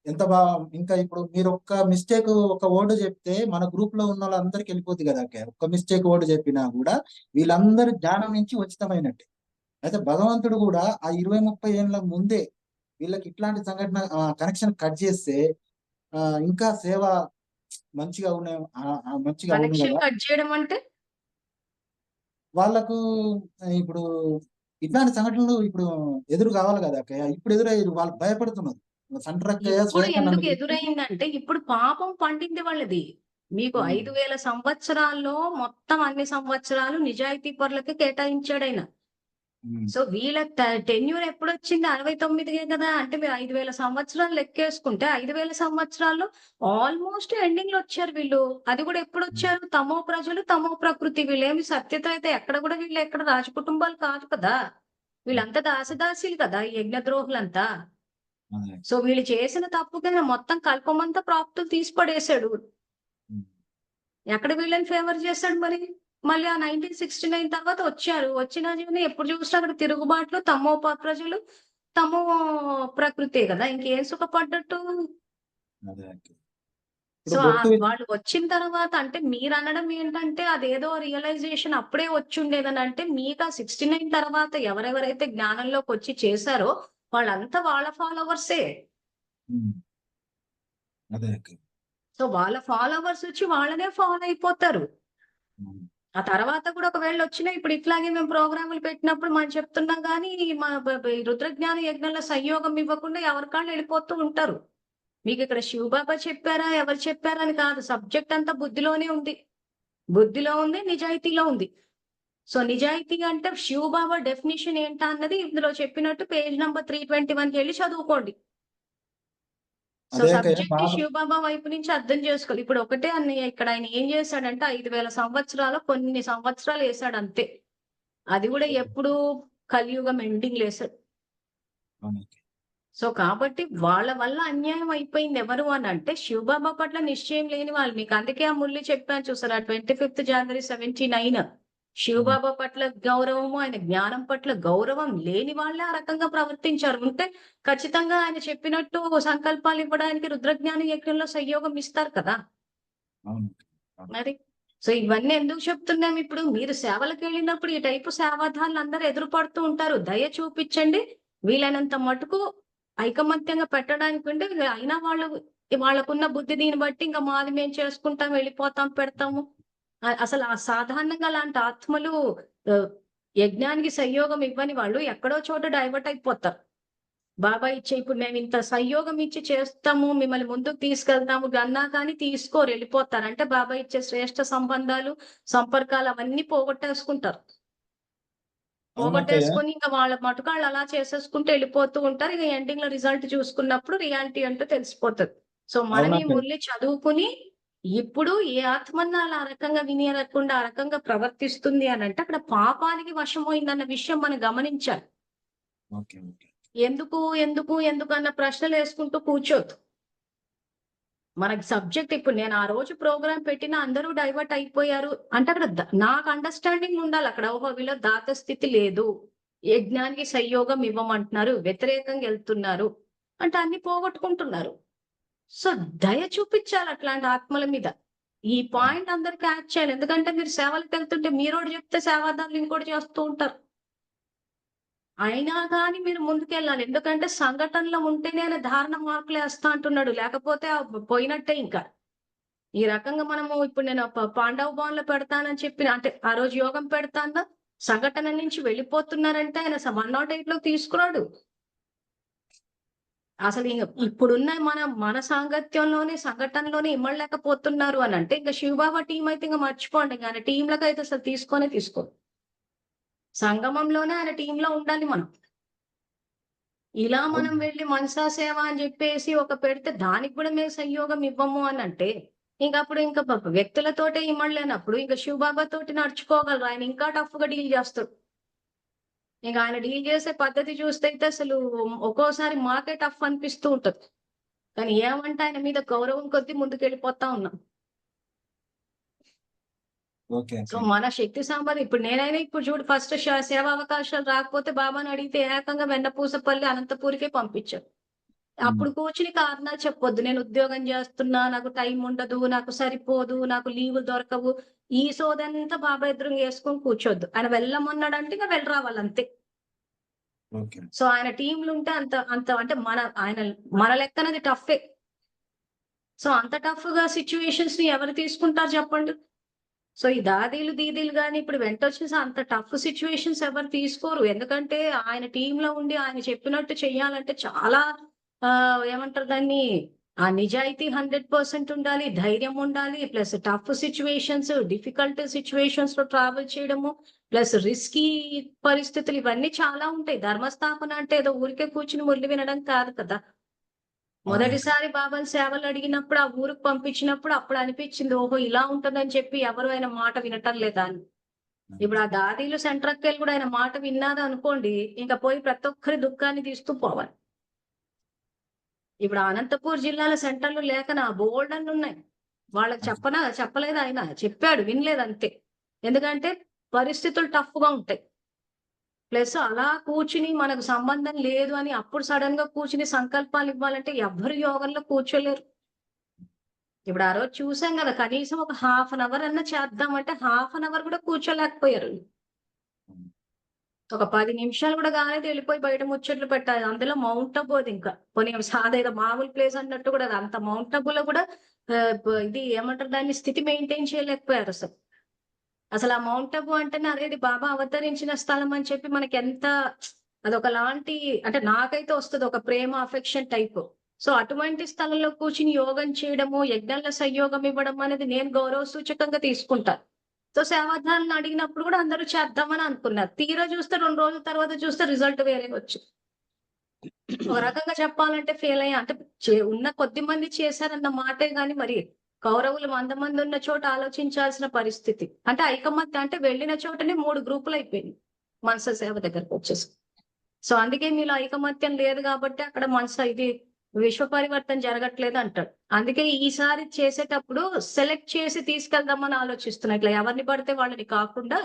ఎంత బాగా. ఇంకా ఇప్పుడు మీరు ఒక్క మిస్టేక్ ఒక వర్డ్ చెప్తే మన గ్రూప్ లో ఉన్న వాళ్ళందరికి వెళ్ళిపోద్ది కదా. ఒక్క మిస్టేక్ వర్డ్ చెప్పినా కూడా వీళ్ళందరి జ్ఞానం నుంచి ఉచితమైనట్టే. అయితే భగవంతుడు కూడా ఆ 20-30 ఏళ్ల ముందే వీళ్ళకి ఇట్లాంటి సంఘటన కనెక్షన్ కట్ చేస్తే ఇంకా సేవ మంచిగా ఉన్నాయి. మంచిగా ఉంది కదా. కట్ చేయడం అంటే వాళ్ళకు ఇప్పుడు ఇట్లాంటి సంఘటనలు ఇప్పుడు ఎదురు కావాలి కదా అక్కయ్య. ఇప్పుడు ఎదురయ్యారు, వాళ్ళు భయపడుతున్నారు. సెంటర్ అక్కయ్య ఇప్పుడు స్వయంగా నన్ను ఎందుకు పిలిచి ఎదురైందంటే ఇప్పుడు పాపం పండింది వాళ్ళది. మీకు ఉమ్, 5,000 సంవత్సరాల్లో మొత్తం అన్ని సంవత్సరాలు నిజాయితీ పరులకి కేటాయించాడు ఆయన. ఉమ్, సో వీళ్ళ టెన్యూర్ ఎప్పుడొచ్చింది? 69 కదా. అంటే మీరు 5,000 సంవత్సరాలు లెక్కేసుకుంటే 5,000 సంవత్సరాల్లో ఆల్మోస్ట్ ఎండింగ్ లో వచ్చారు వీళ్ళు. అది కూడా ఎప్పుడు ఉమ్, వచ్చారు? తమో ప్రజలు తమో ప్రకృతి. వీళ్ళేమి సత్యత అయితే ఎక్కడ కూడా వీళ్ళు ఎక్కడ రాజకుటుంబాలు కాదు కదా. వీళ్ళంతా దాసదాసీలు కదా ఈ యజ్ఞద్రోహులంతా. అదే. సో వీళ్ళు చేసిన తప్పుకి ఆయన మొత్తం కల్పమంతా ప్రాప్తులు తీసి పడేశాడు. ఉమ్, ఎక్కడ వీళ్ళని ఫేవర్ చేశాడు మరి? మళ్ళీ ఆ 1969 తర్వాత వచ్చారు. వచ్చినా కానీ ఎప్పుడు చూసినా అక్కడ తిరుగుబాట్లు, తమో ప్రజలు, తమో ప్రకృతే కదా. ఇంకేం సుఖపడ్డట్టు? అదే అక్క. సో ఇప్పుడు బొట్టు వాళ్ళు వచ్చిన తర్వాత అంటే మీరు అనడం ఏంటంటే అదేదో రియలైజేషన్ అప్పుడే వచ్చి ఉండేదని. అంటే మీకు ఆ 69 తర్వాత ఎవరెవరైతే జ్ఞానంలోకి వచ్చి చేశారో వాళ్ళంతా వాళ్ళ ఫాలోవర్సే. ఉమ్, అదే అక్క. సో వాళ్ళ ఫాలోవర్స్ వచ్చి వాళ్ళనే ఫాలో అయిపోతారు. ఉమ్, ఆ తర్వాత కూడా ఒకవేళ వచ్చినా ఇప్పుడు ఇట్లాగే మేము ప్రోగ్రాములు పెట్టినప్పుడు మనం చెప్తున్నాం కానీ మా ఈ రుద్రజ్ఞాన యజ్ఞంలో సంయోగం ఇవ్వకుండా ఎవరికాళ్ళు వెళ్ళిపోతూ ఉంటారు. మీకు ఇక్కడ శివబాబా చెప్పారా ఎవరు చెప్పారా అని కాదు, సబ్జెక్ట్ అంతా బుద్ధిలోనే ఉంది. బుద్ధిలో ఉంది, నిజాయితీలో ఉంది. సో నిజాయితీ అంటే శివబాబా డెఫినేషన్ ఏంటా అన్నది ఇందులో చెప్పినట్టు పేజ్ నంబర్ 321కి వెళ్ళి చదువుకోండి. సో అదే అక్కయ్య. సబ్జెక్ట్ బాబా శివబాబా వైపు నుంచి అర్థం చేసుకోవాలి. ఇప్పుడు ఒకటే అన్నయ్య, ఇక్కడ ఆయన ఏం చేశాడంటే 5,000 సంవత్సరాలు కొన్ని సంవత్సరాలు వేసాడు అంతే. అది కూడా ఎప్పుడు కలియుగం ఎండింగ్ లేసాడు. అవును అక్క. సో కాబట్టి వాళ్ళ వల్ల అన్యాయం అయిపోయింది. ఎవరు అని అంటే శివబాబా పట్ల నిశ్చయం లేని వాళ్ళు. మీకు అందుకే ఆ మురళి చెప్పాను చూసారా, 25th January 79 ఉమ్, శివబాబా పట్ల గౌరవము, ఆయన జ్ఞానం పట్ల గౌరవం లేని వాళ్ళే ఆ రకంగా ప్రవర్తించారు. ఉంటే ఖచ్చితంగా ఆయన చెప్పినట్టు సంకల్పాలు ఇవ్వడానికి రుద్రజ్ఞాన యజ్ఞంలో సంయోగం ఇస్తారు కదా అవును అక్క. అవును. మరి. సో ఇవన్నీ ఎందుకు చెప్తున్నాం? ఇప్పుడు మీరు సేవలకు వెళ్ళినప్పుడు ఈ టైపు సేవాదారులు అందరూ ఎదురుపడుతూ ఉంటారు. దయ చూపించండి, వీలైనంత మటుకు ఐకమత్యంగా పెట్టడానికి ఉంటే అయినా వాళ్ళకున్న బుద్ధి దీన్ని బట్టి ఇంకా మాది మేము చేసుకుంటాం, వెళ్ళిపోతాం, పెడతాము. అసలు ఆ సాధారణంగా అలాంటి ఆత్మలు ఆ, యజ్ఞానికి సంయోగం ఇవ్వని వాళ్ళు ఎక్కడో చోట డైవర్ట్ అయిపోతారు. బాబా ఇచ్చే ఇప్పుడు మేము ఇంత సంయోగం ఇచ్చి చేస్తాము, మిమ్మల్ని ముందుకు తీసుకెళ్తాము అన్నా కానీ తీసుకోరు, వెళ్ళిపోతారు. అంటే బాబా ఇచ్చే శ్రేష్ఠ సంబంధాలు, సంపర్కాలు అవన్నీ పోగొట్టేసుకుంటారు. అవునక్కయ్య. పోగొట్టేసుకొని ఇంకా వాళ్ళ మటుకు వాళ్ళు అలా చేసేసుకుంటూ వెళ్ళిపోతూ ఉంటారు. ఇక ఎండింగ్ లో రిజల్ట్ చూసుకున్నప్పుడు రియాలిటీ అంటూ తెలిసిపోతుంది. సో మనం ఈ అవునక్కయ్య. మురళి చదువుకుని ఇప్పుడు ఏ ఆత్మన్న అలా ఆ రకంగా వినియరకుండా ఆ రకంగా ప్రవర్తిస్తుంది అని అంటే అక్కడ పాపానికి వశమైందన్న విషయం మనం గమనించాలి. Okay okay. ఎందుకు ఎందుకు ఎందుకు అన్న ప్రశ్నలు వేసుకుంటూ కూర్చోద్దు. మనకి సబ్జెక్ట్ ఇప్పుడు నేను ఆ రోజు ప్రోగ్రామ్ పెట్టినా అందరూ డైవర్ట్ అయిపోయారు అంటే అక్కడ నాకు అండర్స్టాండింగ్ ఉండాలి. అక్కడ ఓహో వీళ్ళ దాత స్థితి లేదు, యజ్ఞానికి సంయోగం ఇవ్వమంటున్నారు, వ్యతిరేకంగా వెళ్తున్నారు అంటే అన్ని పోగొట్టుకుంటున్నారు. సో దయ చూపించాలి అట్లాంటి ఆత్మల మీద. ఈ పాయింట్ అందరికి యాడ్ చేయాలి. ఎందుకంటే మీరు సేవలకు వెళ్తుంటే మీరోడు చెప్తే సేవాదారులు ఇంకోటి చేస్తూ ఉంటారు. అయినా కానీ మీరు ముందుకెళ్ళాలి. ఎందుకంటే సంఘటనలో ఉంటేనే ఆయన ధారణ మార్కులు వేస్తా అంటున్నాడు. లేకపోతే పోయినట్టే ఇంకా. ఈ రకంగా మనము ఇప్పుడు నేను పాండవ భవన్లో పెడతానని చెప్పిన అంటే ఆ రోజు యోగం పెడతాన్నా సంఘటన నుంచి వెళ్ళిపోతున్నారంటే ఆయన 108 లో తీసుకురాడు. అసలు ఇప్పుడున్న మన సాంగత్యంలోనే సంఘటనలోనే ఇమ్మడలేకపోతున్నారు అని అంటే ఇంకా శివబాబా టీం అయితే ఇంకా మర్చిపోండి. ఆయన టీంలకు అయితే అసలు తీసుకో సంగమంలోనే ఆయన టీంలో ఉండాలి మనం. ఇలా మనం వెళ్ళి మనసా సేవ అని చెప్పేసి ఒక పెడితే దానికి కూడా మేము సంయోగం ఇవ్వము అని అంటే అప్పుడు ఇంకా వ్యక్తులతోటే ఇమ్మడలేనప్పుడు ఇంకా శివబాబా తోటి నడుచుకోగలరు. ఆయన ఇంకా టఫ్ గా డీల్ చేస్తాడు. ఇంకా ఆయన డీల్ చేసే పద్ధతి చూస్తే అయితే అసలు ఒక్కోసారి మాకే టఫ్ అనిపిస్తూ ఉంటది. కానీ ఏమంటే ఆయన మీద గౌరవం కొద్దీ ముందుకు వెళ్ళిపోతా ఉన్నాం. Okay so okay. మన శక్తి సాంబార్ ఇప్పుడు నేనైనా ఇప్పుడు చూడు ఫస్ట్ సేవా అవకాశాలు రాకపోతే బాబాని అడిగితే ఏకంగా వెన్నపూసపల్లి అనంతపూరికే పంపించారు. అప్పుడు కూర్చుని కారణాలు చెప్పొద్దు. నేను ఉద్యోగం చేస్తున్నా, నాకు టైం ఉండదు, నాకు సరిపోదు, నాకు లీవ్ దొరకవు. ఈ సోదంతా బాబా ఎదురుగా వేసుకొని కూర్చోద్దు. ఆయన వెళ్ళమన్నాడంటే ఇంకా వెళ్ళి రావాలి అంతే. ఓకే. సో ఆయన టీంలు ఉంటే అంత అంత అంటే మన లెక్కనది టఫే. సో అంత టఫ్ గా సిచ్యువేషన్స్ ని ఎవరు తీసుకుంటారు చెప్పండి. సో ఈ దాదీలు దీదీలు కానీ ఇప్పుడు వెంటొచ్చేసి అంత టఫ్ సిచ్యువేషన్స్ ఎవరు తీసుకోరు. ఎందుకంటే ఆయన టీంలో ఉండి ఆయన చెప్పినట్టు చెయ్యాలంటే చాలా ఏమంటారు దాన్ని, ఆ నిజాయితీ 100% ఉండాలి, ధైర్యం ఉండాలి, plus tough situations, difficult situations లో ట్రావెల్ చేయడము, ప్లస్ రిస్కీ పరిస్థితులు ఇవన్నీ చాలా ఉంటాయి. ధర్మస్థాపన అంటే ఏదో ఊరికే కూర్చుని మురళి వినడం కాదు కదా. మొదటిసారి బాబాని సేవలు అడిగినప్పుడు ఆ ఊరికి పంపించినప్పుడు అప్పుడు అనిపించింది, ఓహో ఇలా ఉంటుందని చెప్పి ఎవరు ఆయన మాట వినటం లేదా అని. ఇప్పుడు ఆ దాదీలు సెంటర్కి కూడా ఆయన మాట విన్నాడు అనుకోండి, ఇంకా పోయి ప్రతి ఒక్కరి దుఃఖాన్ని తీస్తూ పోవాలి. ఇప్పుడు అనంతపూర్ జిల్లాల సెంటర్లు లేక నా బోల్డ్ అని ఉన్నాయి. వాళ్ళకి చెప్పలేదు, ఆయన చెప్పాడు, వినలేదు అంతే. ఎందుకంటే పరిస్థితులు టఫ్ గా ఉంటాయి. ప్లస్ అలా కూర్చుని మనకు సంబంధం లేదు అని అప్పుడు సడన్ గా కూర్చుని సంకల్పాలు ఇవ్వాలంటే ఎవ్వరు యోగంలో కూర్చోలేరు. ఇప్పుడు ఆ రోజు చూసాం కదా, కనీసం ఒక హాఫ్ అన్ అవర్ అన్నా చేద్దామంటే హాఫ్ అన్ అవర్ కూడా కూర్చోలేకపోయారు. ఒక 10 నిమిషాలు కూడా కాలేదు, వెళ్ళిపోయి బయట ముచ్చట్లు పెట్టాలి. అందులో మౌంట్ అబు అది ఇంకా పోనీ సాదా మామూలు ప్లేస్ అన్నట్టు కూడా అంత మౌంట్ అబులో కూడా ఇది ఏమంటారు దాన్ని, స్థితి మెయింటైన్ చేయలేకపోయారు అసలు. అసలు ఆ మౌంట్ అబు అంటేనే అదేది బాబా అవతరించిన స్థలం అని చెప్పి మనకి ఎంత అదొకలాంటి, అంటే నాకైతే వస్తుంది ఒక ప్రేమ అఫెక్షన్ టైప్. సో అటువంటి స్థలంలో కూర్చుని యోగం చేయడము, యజ్ఞాల సంయోగం ఇవ్వడం అనేది నేను గౌరవ సూచకంగా తీసుకుంటాను. సో సేవాధారాలను అడిగినప్పుడు కూడా అందరూ చేద్దామని అనుకున్నారు. తీరా చూస్తే 2 రోజుల తర్వాత చూస్తే రిజల్ట్ వేరే వచ్చు. ఒక రకంగా చెప్పాలంటే ఫెయిల్ అయ్యా. అంటే ఉన్న కొద్ది మంది చేశారన్న మాటే గాని, మరి కౌరవులు 100 మంది ఉన్న చోట ఆలోచించాల్సిన పరిస్థితి. అంటే ఐకమత్య అంటే వెళ్ళిన చోటనే 3 గ్రూపులు అయిపోయింది మనస సేవ దగ్గరకు వచ్చేసి. సో అందుకే మీలో ఐకమత్యం లేదు కాబట్టి అక్కడ మనస ఇది విశ్వ పరివర్తన జరగట్లేదు అంటాడు. అందుకే ఈసారి చేసేటప్పుడు సెలెక్ట్ చేసి తీసుకెళ్దామని ఆలోచిస్తున్నా. ఇట్లా ఎవరిని పడితే వాళ్ళని కాకుండా,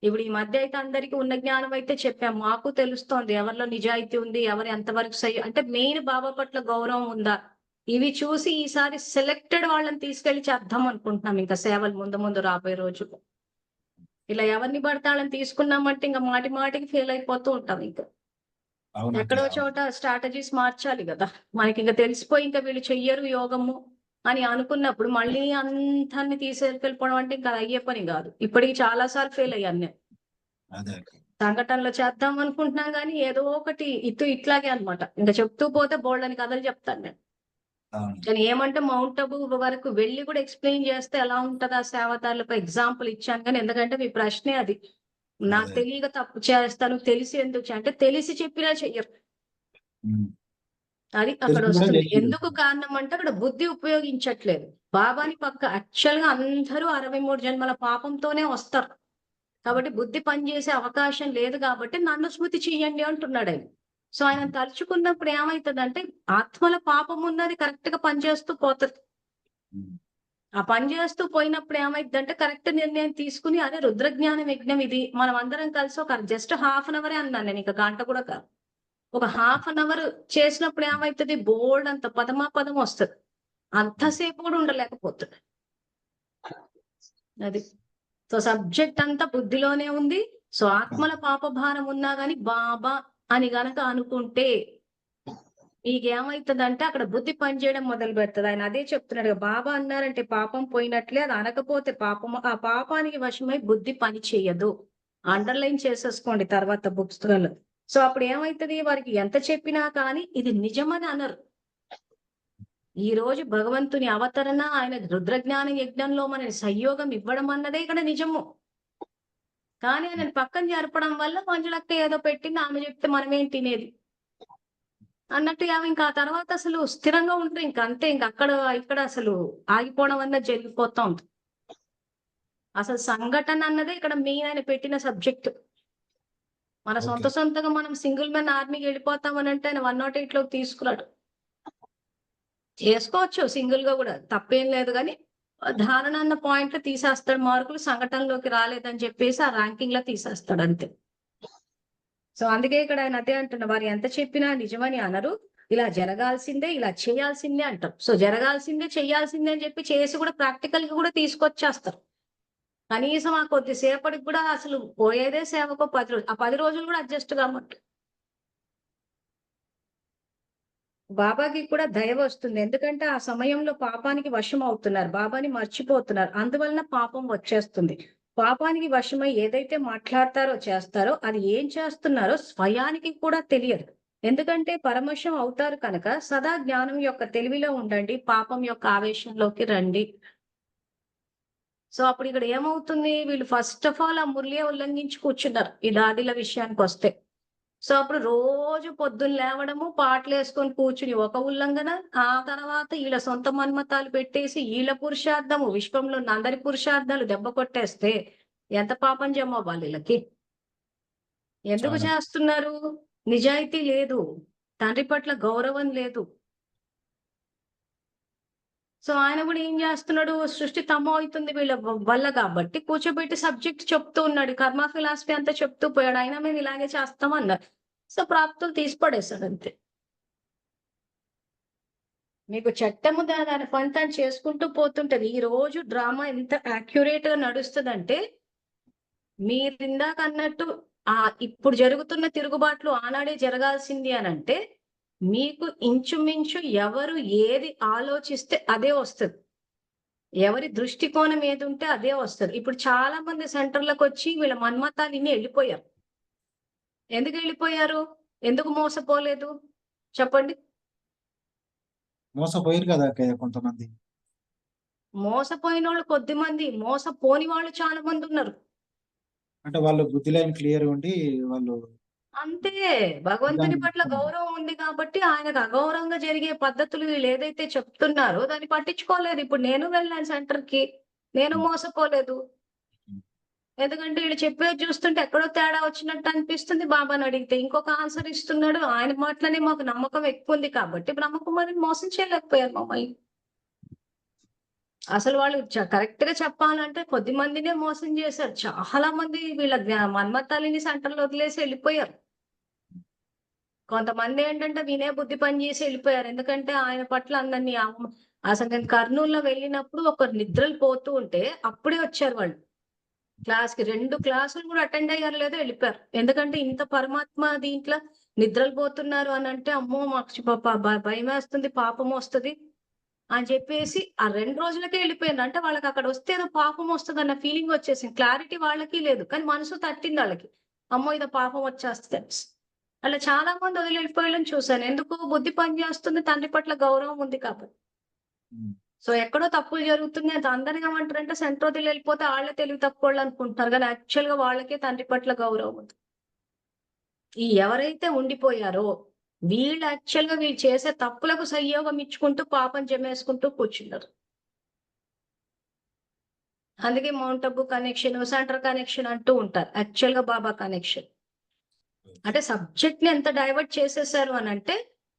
ఇప్పుడు ఈ మధ్య అయితే అందరికీ ఉన్న జ్ఞానం అయితే చెప్పాం. మాకు తెలుస్తోంది ఎవరిలో నిజాయితీ ఉంది, ఎవరు ఎంతవరకు అంటే మెయిన్ బాబా పట్ల గౌరవం ఉందా, ఇవి చూసి ఈసారి సెలెక్టెడ్ వాళ్ళని తీసుకెళ్లి చేద్దాం అనుకుంటున్నాం. ఇంకా సేవలు ముందు ముందు రాబోయే రోజులు ఇలా ఎవరిని పడితే వాళ్ళని తీసుకున్నామంటే ఇంకా మాటి మాటికి ఫెయిల్ అయిపోతూ ఉంటాం. ఇంకా ఎక్కడో చోట స్ట్రాటజీస్ మార్చాలి కదా. మనకి ఇంకా తెలిసిపోయి ఇంకా వీళ్ళు చెయ్యరు యోగము అని అనుకున్నప్పుడు మళ్ళీ అంతాన్ని తీసుకెళ్ళిపోవడం అంటే ఇంకా అయ్యే పని కాదు. ఇప్పటికి చాలా సార్లు ఫెయిల్ అయ్యాను నేను. సంఘటనలో చేద్దాం అనుకుంటున్నాం కానీ ఏదో ఒకటి ఇట్లాగే అనమాట. ఇంకా చెప్తూ పోతే బోల్డ్ అని కథలు చెప్తాను నేను. కానీ ఏమంటే మౌంట్ అబు వరకు వెళ్ళి కూడా ఎక్స్ప్లెయిన్ చేస్తే ఎలా ఉంటది ఆ సేవదారులకు ఎగ్జాంపుల్ ఇచ్చాను. కానీ ఎందుకంటే మీ ప్రశ్నే అది, నాకు తెలియక తప్పు చేస్తాను, తెలిసి ఎందుకు అంటే తెలిసి చెప్పినా చెయ్యరు. అది అక్కడ వస్తుంది. ఎందుకు కారణం అంటే అక్కడ బుద్ధి ఉపయోగించట్లేదు. బాబాని పక్క యాక్చువల్ గా అందరూ 63 జన్మల పాపంతోనే వస్తారు కాబట్టి బుద్ధి పనిచేసే అవకాశం లేదు కాబట్టి నన్ను స్మృతి చెయ్యండి అంటున్నాడు ఆయన. సో ఆయన తలుచుకున్నప్పుడు ఏమైతుందంటే ఆత్మల పాపం ఉన్నది కరెక్ట్ గా పనిచేస్తూ పోతుంది. ఆ పని చేస్తూ పోయినప్పుడు ఏమైందంటే కరెక్ట్ నిర్ణయం తీసుకుని అదే రుద్రజ్ఞానం యజ్ఞం ఇది మనం అందరం కలిసి ఒక జస్ట్ హాఫ్ అన్ అవరే అన్నాను నేను, ఇంకా గంట కూడా కాదు. ఒక హాఫ్ అన్ అవర్ చేసినప్పుడు ఏమైతుంది, బోల్డ్ అంత పదం వస్తుంది. అంతసేపు కూడా ఉండలేకపోతుంది అది. సో సబ్జెక్ట్ అంతా బుద్ధిలోనే ఉంది. సో ఆత్మల పాపభారం ఉన్నా గాని బాబా అని గనక అనుకుంటే మీకేమైతుందంటే అక్కడ బుద్ధి పనిచేయడం మొదలు పెడుతుంది. ఆయన అదే చెప్తున్నాడు, బాబా అన్నారంటే పాపం పోయినట్లే, అది అనకపోతే పాపం ఆ పాపానికి వశమై బుద్ధి పని చేయదు. అండర్లైన్ చేసేసుకోండి తర్వాత పుస్తకాలు. సో అప్పుడు ఏమైతుంది, వారికి ఎంత చెప్పినా కానీ ఇది నిజమని అనరు. ఈ రోజు భగవంతుని అవతరణ, ఆయన రుద్రజ్ఞాన యజ్ఞంలో మన సంయోగం ఇవ్వడం అన్నదే ఇక్కడ నిజము. కానీ ఆయన పక్కన జరపడం వల్ల మంజులక్క ఏదో పెట్టింది, ఆమె చెప్తే మనమేం తినేది అన్నట్టు ఆమె ఇంకా ఆ తర్వాత అసలు స్థిరంగా ఉంటుంది. ఇంకా అంతే, ఇంకా అక్కడ ఇక్కడ అసలు ఆగిపోవడం అన్నది జరిగిపోతా ఉంటుంది. అసలు సంఘటన అన్నదే ఇక్కడ మెయిన్ ఆయన పెట్టిన సబ్జెక్ట్. మన సొంతగా మనం సింగిల్ మ్యాన్ ఆర్మీకి వెళ్ళిపోతామని అంటే ఆయన 108 లోకి తీసుకురాడు. చేసుకోవచ్చు సింగిల్ గా కూడా, తప్పేం లేదు. కానీ ధారణ అన్న పాయింట్ లో తీసేస్తాడు మార్కులు, సంఘటనలోకి రాలేదని చెప్పేసి ఆ ర్యాంకింగ్ లో తీసేస్తాడు అంతే. సో అందుకే ఇక్కడ ఆయన అదే అంటున్న, వారు ఎంత చెప్పినా నిజమని అనరు, ఇలా జరగాల్సిందే, ఇలా చేయాల్సిందే అంటారు. సో జరగాల్సిందే చెయ్యాల్సిందే అని చెప్పి చేసి కూడా ప్రాక్టికల్ గా కూడా తీసుకొచ్చేస్తారు. కనీసం ఆ కొద్దిసేపటికి కూడా అసలు పోయేదే సేవకు 10 రోజులు, ఆ 10 రోజులు కూడా అడ్జస్ట్ కామట్టు. బాబాకి కూడా దయ వస్తుంది. ఎందుకంటే ఆ సమయంలో పాపానికి వశం అవుతున్నారు. బాబాని మర్చిపోతున్నారు. అందువలన పాపం వచ్చేస్తుంది. పాపానికి వశమై ఏదైతే మాట్లాడతారో, చేస్తారో అది ఏం చేస్తున్నారో స్వయానికి కూడా తెలియదు. ఎందుకంటే పరమశం అవుతారు కనుక సదా జ్ఞానం యొక్క తెలివిలో ఉండండి. పాపం యొక్క ఆవేశంలోకి రండి. సో అప్పుడు ఇక్కడ ఏమవుతుంది? వీళ్ళు ఫస్ట్ ఆఫ్ ఆల్ ఆ మురళియే ఉల్లంఘించి కూర్చున్నారు. ఈ దాదిల విషయానికొస్తే. సో అప్పుడు రోజు పొద్దున్న లేవడము, పాటలేసుకొని కూర్చుని ఒక ఉల్లంఘన, ఆ తర్వాత ఈళ్ళ సొంత మన్మతాలు పెట్టేసి ఈళ్ళ పురుషార్థము, విశ్వంలో ఉన్న అందరి పురుషార్థాలు దెబ్బ కొట్టేస్తే ఎంత పాపం జమ అవ్వాలి వీళ్ళకి? ఎందుకు చాలా చేస్తున్నారు? నిజాయితీ లేదు. తండ్రి పట్ల గౌరవం లేదు. సో ఆయన కూడా ఏం చేస్తున్నాడు? సృష్టి తమో అవుతుంది వీళ్ళ వల్ల కాబట్టి కూర్చోబెట్టి సబ్జెక్ట్ చెప్తూ ఉన్నాడు. కర్మ ఫిలాసఫీ అంతా చెప్తూ పోయాడు. అయినా మేము ఇలాగే చేస్తాం అన్నారు. సో ప్రాప్తులు తీసి పడేశాడు అంతే. మీకు చట్టము దాని పని తను చేసుకుంటూ పోతుంటది. ఈ రోజు డ్రామా ఎంత యాక్యురేట్ గా నడుస్తుందంటే, మీరు ఇందాక అన్నట్టు ఇప్పుడు జరుగుతున్న తిరుగుబాట్లు ఆనాడే జరగాల్సింది అని అంటే, మీకు ఇంచుమించు ఎవరు ఏది ఆలోచిస్తే అదే వస్తుంది. ఎవరి దృష్టికోణం ఏది ఉంటే అదే వస్తుంది. ఇప్పుడు చాలా మంది సెంటర్లకు వచ్చి వీళ్ళ మన్మతాలు ఇన్ని వెళ్ళిపోయారు. ఎందుకు వెళ్ళిపోయారు? ఎందుకు మోసపోలేదు చెప్పండి? మోసపోయారు కదా అక్కయ్య కొంతమంది. మోసపోయిన వాళ్ళు కొద్ది మంది, మోసపోని వాళ్ళు చాలా మంది ఉన్నారు. అంటే వాళ్ళు బుద్ధి లైన్ క్లియర్ ఉండి వాళ్ళు అంతే. భగవంతుని పట్ల గౌరవం ఉంది కాబట్టి ఆయనకు అగౌరవంగా జరిగే పద్ధతులు వీళ్ళు ఏదైతే చెప్తున్నారో దాన్ని పట్టించుకోలేదు. ఇప్పుడు నేను వెళ్ళాను సెంటర్ కి, నేను మోసపోలేదు. ఎందుకంటే వీళ్ళు చెప్పేది చూస్తుంటే ఎక్కడో తేడా వచ్చినట్టు అనిపిస్తుంది. బాబాని అడిగితే ఇంకొక ఆన్సర్ ఇస్తున్నాడు. ఆయన మాటలనే మాకు నమ్మకం ఎక్కువ ఉంది కాబట్టి బ్రహ్మకుమారిని మోసం చేయలేకపోయారు మమ్మల్ని. అసలు వాళ్ళు కరెక్ట్ గా చెప్పాలంటే కొద్ది మందినే మోసం చేశారు. చాలా మంది వీళ్ళ మన్మతాలిని సెంటర్లో వదిలేసి వెళ్ళిపోయారు. కొంతమంది ఏంటంటే వినే బుద్ధి పని చేసి వెళ్ళిపోయారు. ఎందుకంటే ఆయన పట్ల అందరినీ అసలు నేను కర్నూలులో వెళ్ళినప్పుడు ఒక నిద్రలు పోతూ ఉంటే అప్పుడే వచ్చారు వాళ్ళు. కి 2 క్లాసులు కూడా అటెండ్ అయ్యారు లేదో వెళ్ళిపోయారు. ఎందుకంటే ఇంత పరమాత్మ దీంట్లో నిద్రలు పోతున్నారు అని అంటే, అమ్మో మాకు భయం వేస్తుంది, పాపం వస్తుంది అని చెప్పేసి ఆ 2 రోజులకే వెళ్ళిపోయారు. అంటే వాళ్ళకి అక్కడ వస్తే ఏదో పాపం వస్తుంది అన్న ఫీలింగ్ వచ్చేసింది. క్లారిటీ వాళ్ళకి లేదు, కానీ మనసు తట్టింది వాళ్ళకి. అమ్మో ఇదో పాపం వచ్చేస్తుంది. అలా చాలా మంది వదిలి వెళ్ళిపోయాలని చూశాను. ఎందుకు? బుద్ధి పని చేస్తుంది, తండ్రి పట్ల గౌరవం ఉంది కాబట్టి. సో ఎక్కడో తప్పులు జరుగుతుంది. అది అందరు ఏమంటారంటే సెంటర్ వదిలి వెళ్ళిపోతే వాళ్ళే తెలివి తక్కువ అనుకుంటున్నారు, కానీ యాక్చువల్ గా వాళ్ళకే తండ్రి పట్ల గౌరవం ఉంది. ఈ ఎవరైతే ఉండిపోయారో వీళ్ళు యాక్చువల్ గా వీళ్ళు చేసే తప్పులకు సంయోగం ఇచ్చుకుంటూ పాపం జమేసుకుంటూ కూర్చున్నారు. అందుకే mount Abu connection, centre connection అంటూ ఉంటారు. యాక్చువల్ గా బాబా కనెక్షన్ అంటే సబ్జెక్ట్ ని ఎంత డైవర్ట్ చేసేసారు అని అంటే,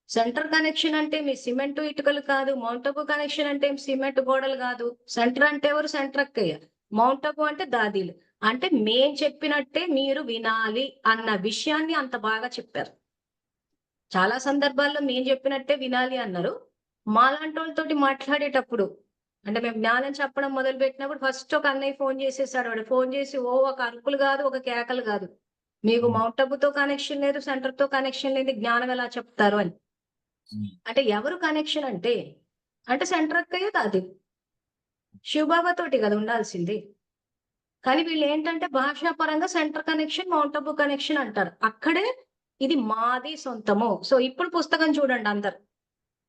సెంటర్ కనెక్షన్ అంటే మీ సిమెంట్ ఇటుకలు కాదు, మౌంట్ అబు కనెక్షన్ అంటే సిమెంట్ గోడలు కాదు. సెంటర్ అంటే ఎవరు? సెంటర్ అక్కయ్య. మౌంట్ అబు అంటే దాదీలు. అంటే మేం చెప్పినట్టే మీరు వినాలి అన్న విషయాన్ని అంత బాగా చెప్పారు. చాలా సందర్భాల్లో మేము చెప్పినట్టే వినాలి అన్నారు. మాలాంటి వాళ్ళతోటి మాట్లాడేటప్పుడు అంటే మేము జ్ఞానం చెప్పడం మొదలు పెట్టినప్పుడు ఫస్ట్ ఒక అన్నయ్య ఫోన్ చేసేసాడు. వాడు ఫోన్ చేసి ఒక అరుపులు కాదు, ఒక కేకలు కాదు, మీకు మౌంట్ అబుతో కనెక్షన్ లేదు, సెంటర్ తో కనెక్షన్ లేదు, జ్ఞానం ఎలా చెప్తారు అని. అంటే ఎవరు కనెక్షన్ అంటే సెంటర్ అక్కయ్య అది శివబాబా తోటి కదా ఉండాల్సింది. కానీ వీళ్ళు ఏంటంటే భాషాపరంగా centre connection, Mount Abu connection అంటారు. అక్కడే ఇది మాది సొంతము. సో ఇప్పుడు పుస్తకం చూడండి అందరు.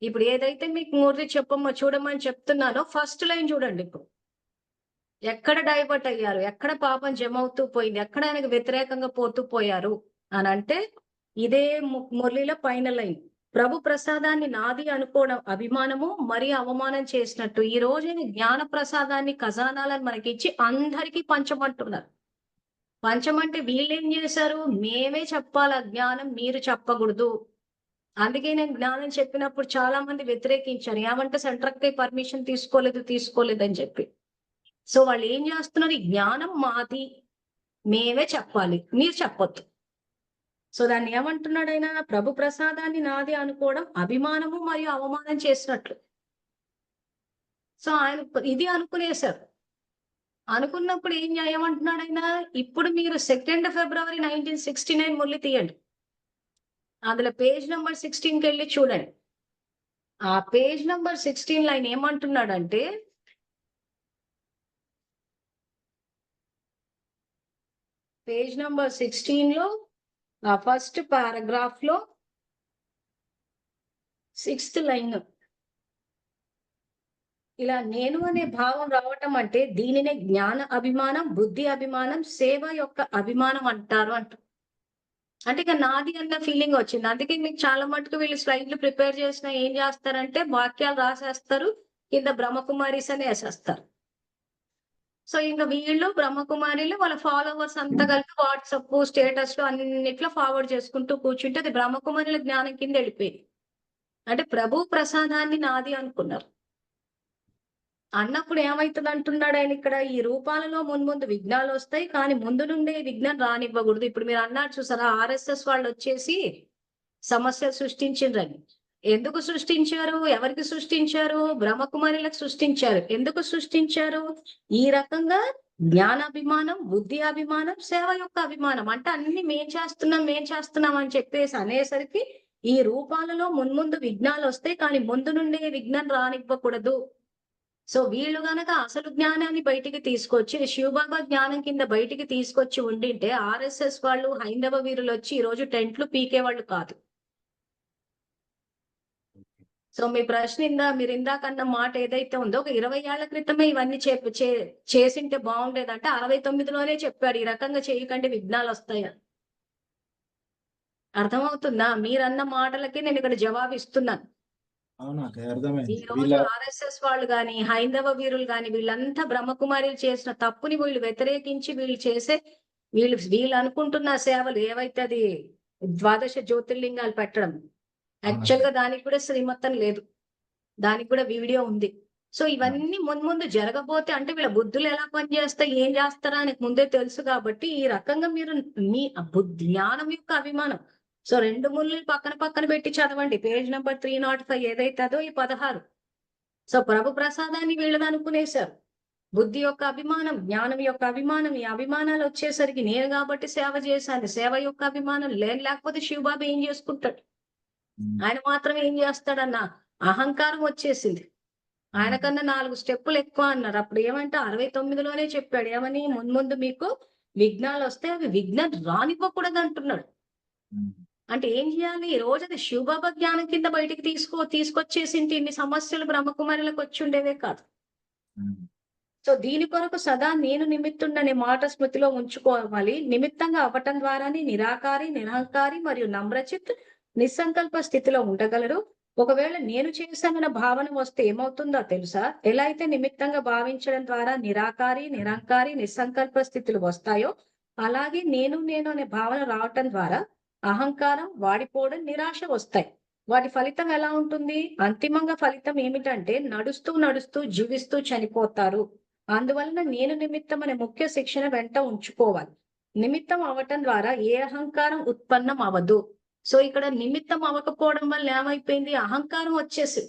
ఇప్పుడు ఏదైతే మీకు మురళి చూడమని చెప్తున్నానో ఫస్ట్ లైన్ చూడండి. ఇప్పుడు ఎక్కడ డైవర్ట్ అయ్యారు, ఎక్కడ పాపం జమ అవుతూ పోయింది, ఎక్కడ ఆయనకు వ్యతిరేకంగా పోతూ పోయారు అని అంటే ఇదే మురళిలో పైన లైన్. ప్రభు ప్రసాదాన్ని నాది అనుకోవడం అభిమానము, మరి అవమానం చేసినట్టు. ఈ రోజు జ్ఞాన ప్రసాదాన్ని, ఖజానాలను మనకిచ్చి అందరికీ పంచమంటున్నారు. పంచమంటే వీళ్ళేం చేశారు? మేమే చెప్పాలి జ్ఞానం, మీరు చెప్పకూడదు. అందుకే నేను జ్ఞానం చెప్పినప్పుడు చాలా మంది వ్యతిరేకించారు. ఏమంటే సెంటర్కి పర్మిషన్ తీసుకోలేదు అని చెప్పి. సో వాళ్ళు ఏం చేస్తున్నారు? ఈ జ్ఞానం మాది, మేమే చెప్పాలి, మీరు చెప్పొద్దు. సో దాన్ని ఏమంటున్నాడు ఆయన? ప్రభు ప్రసాదాన్ని నాది అనుకోవడం అభిమానము మరియు అవమానం చేసినట్లు. సో ఆయన ఇది అనుకునేశారు. అనుకున్నప్పుడు ఏమంటున్నాడు ఆయన? ఇప్పుడు మీరు 2 ఫిబ్రవరి 1969 మురళి తీయండి. అందులో పేజ్ నెంబర్ 16కి వెళ్ళి చూడండి. ఆ పేజ్ నంబర్ 16 లైన్ ఏమంటున్నాడంటే, పేజ్ నంబర్ 16 లో ఆ ఫస్ట్ పారాగ్రాఫ్ లో 6th లైన్, ఇలా నేను అనే భావం రావటం అంటే దీనినే జ్ఞాన అభిమానం, బుద్ధి అభిమానం, సేవ యొక్క అభిమానం అంటారు అంట. అంటే ఇక నాది అన్న ఫీలింగ్ వచ్చింది. అందుకే మీకు చాలా మటుకు వీళ్ళు స్లైడ్లు ప్రిపేర్ చేసిన ఏం చేస్తారంటే వాక్యాలు రాసేస్తారు, కింద బ్రహ్మకుమారిస్ అని వేసేస్తారు. సో ఇంకా వీళ్ళు బ్రహ్మకుమారిలు వాళ్ళ ఫాలోవర్స్ అంతా కలిపి వాట్సాప్ స్టేటస్ లో అన్నిట్లో ఫార్వర్డ్ చేసుకుంటూ కూర్చుంటే అది బ్రహ్మకుమారుల జ్ఞానం కింద వెళ్ళిపోయింది. అంటే ప్రభు ప్రసాదాన్ని నాది అనుకున్నారు. అన్నప్పుడు ఏమైతుంది అంటున్నాడు ఆయన ఇక్కడ, ఈ రూపాలలో మున్ముందు విఘ్నాలు వస్తాయి కానీ ముందు నుండే ఈ విఘ్నం రానివ్వకూడదు. ఇప్పుడు మీరు అన్నారు చూసారా, ఆర్ఎస్ఎస్ వాళ్ళు వచ్చేసి సమస్యలు సృష్టించిండ్రని. ఎందుకు సృష్టించారు? ఎవరికి సృష్టించారు? బ్రహ్మకుమారులకు సృష్టించారు. ఎందుకు సృష్టించారు? ఈ రకంగా జ్ఞానాభిమానం, బుద్ధి అభిమానం, సేవ యొక్క అభిమానం. అంటే అన్ని మేం చేస్తున్నాం అని చెప్పేసి అనేసరికి ఈ రూపాలలో మున్ముందు విఘ్నాలు వస్తాయి కానీ ముందు నుండే విఘ్నం రానివ్వకూడదు. సో వీళ్ళు గనక అసలు జ్ఞానాన్ని బయటికి తీసుకొచ్చి శివబాబా జ్ఞానం కింద బయటికి తీసుకొచ్చి ఉండింటే ఆర్ఎస్ఎస్ వాళ్ళు, హైందవ వీరులు వచ్చి ఈ రోజు టెంట్లు పీకే వాళ్ళు కాదు. సో మీ ప్రశ్న మీరు ఇందాకన్న మాట ఏదైతే ఉందో, ఒక 20 ఏళ్ల క్రితమే ఇవన్నీ చేసింటే బాగుండేదంటే 69లోనే చెప్పాడు ఈ రకంగా చేయకండి విఘ్నాలు వస్తాయని. అర్థమవుతుందా? మీరన్న మాటలకి నేను ఇక్కడ జవాబు ఇస్తున్నాను. అవునా, అర్థమైంది. ఈ రోజు ఆర్ఎస్ఎస్ వాళ్ళు గాని, హైందవ వీరులు గాని, వీళ్ళంతా బ్రహ్మకుమారిలు చేసిన తప్పుని వీళ్ళు వ్యతిరేకించి వీళ్ళు అనుకుంటున్న సేవలు ఏవైతే అది 12 జ్యోతిర్లింగాలు పెట్టడం, యాక్చువల్ గా దానికి కూడా శ్రీమతం లేదు, దానికి కూడా వీడియో ఉంది. సో ఇవన్నీ ముందు జరగబోతే అంటే వీళ్ళ బుద్ధులు ఎలా పనిచేస్తాయి, ఏం చేస్తారా అని ముందే తెలుసు కాబట్టి ఈ రకంగా మీరు మీ జ్ఞానం యొక్క అభిమానం. సో 2 ముళ్ళు పక్కన పెట్టి చదవండి. పేజ్ నెంబర్ 305 ఏదైతే అదో ఈ 16. సో ప్రభు ప్రసాదాన్ని వీళ్ళని అనుకునేశారు. బుద్ధి యొక్క అభిమానం, జ్ఞానం యొక్క అభిమానం, ఈ అభిమానాలు వచ్చేసరికి నేను కాబట్టి సేవ చేశాను, సేవ యొక్క అభిమానం లేకపోతే శివబాబు ఏం చేసుకుంటాడు? ఆయన మాత్రం ఏం చేస్తాడన్న అహంకారం వచ్చేసింది. ఆయన కన్నా 4 స్టెప్పులు ఎక్కువ అన్నారు. అప్పుడు ఏమంటే 69లోనే చెప్పాడు ఏమని, ముందు మీకు విఘ్నాలు వస్తే అవి విఘ్నం రానివ్వకూడదు అంటున్నాడు. అంటే ఏం చేయాలి? ఈ రోజు అది శివబాబా జ్ఞానం కింద బయటికి తీసుకొచ్చేసింది. ఇన్ని సమస్యలు బ్రహ్మకుమారులకు వచ్చి ఉండేవే కాదు. సో దీని కొరకు సదా నేను నిమిత్తుండనే మాట స్మృతిలో ఉంచుకోవాలి. నిమిత్తంగా అవ్వటం ద్వారానే నిరాకారి, నిరహంకారి మరియు నమ్రచిత్ నిస్సంకల్ప స్థితిలో ఉండగలరు. ఒకవేళ నేను చేశానన్న భావన వస్తే ఏమవుతుందో తెలుసా? ఎలా అయితే నిమిత్తంగా భావించడం ద్వారా నిరాకారి, నిరహంకారి, నిస్సంకల్ప స్థితులు వస్తాయో అలాగే నేను అనే భావన రావటం ద్వారా అహంకారం, వాడిపోవడం, నిరాశ వస్తాయి. వాటి ఫలితం ఎలా ఉంటుంది? అంతిమంగా ఫలితం ఏమిటంటే నడుస్తూ జీవిస్తూ చనిపోతారు. అందువలన నేను నిమిత్తం అనే ముఖ్య శిక్షణ వెంట ఉంచుకోవాలి. నిమిత్తం అవటం ద్వారా ఏ అహంకారం ఉత్పన్నం అవ్వదు. సో ఇక్కడ నిమిత్తం అవ్వకపోవడం వల్ల ఏమైపోయింది? అహంకారం వచ్చేసి,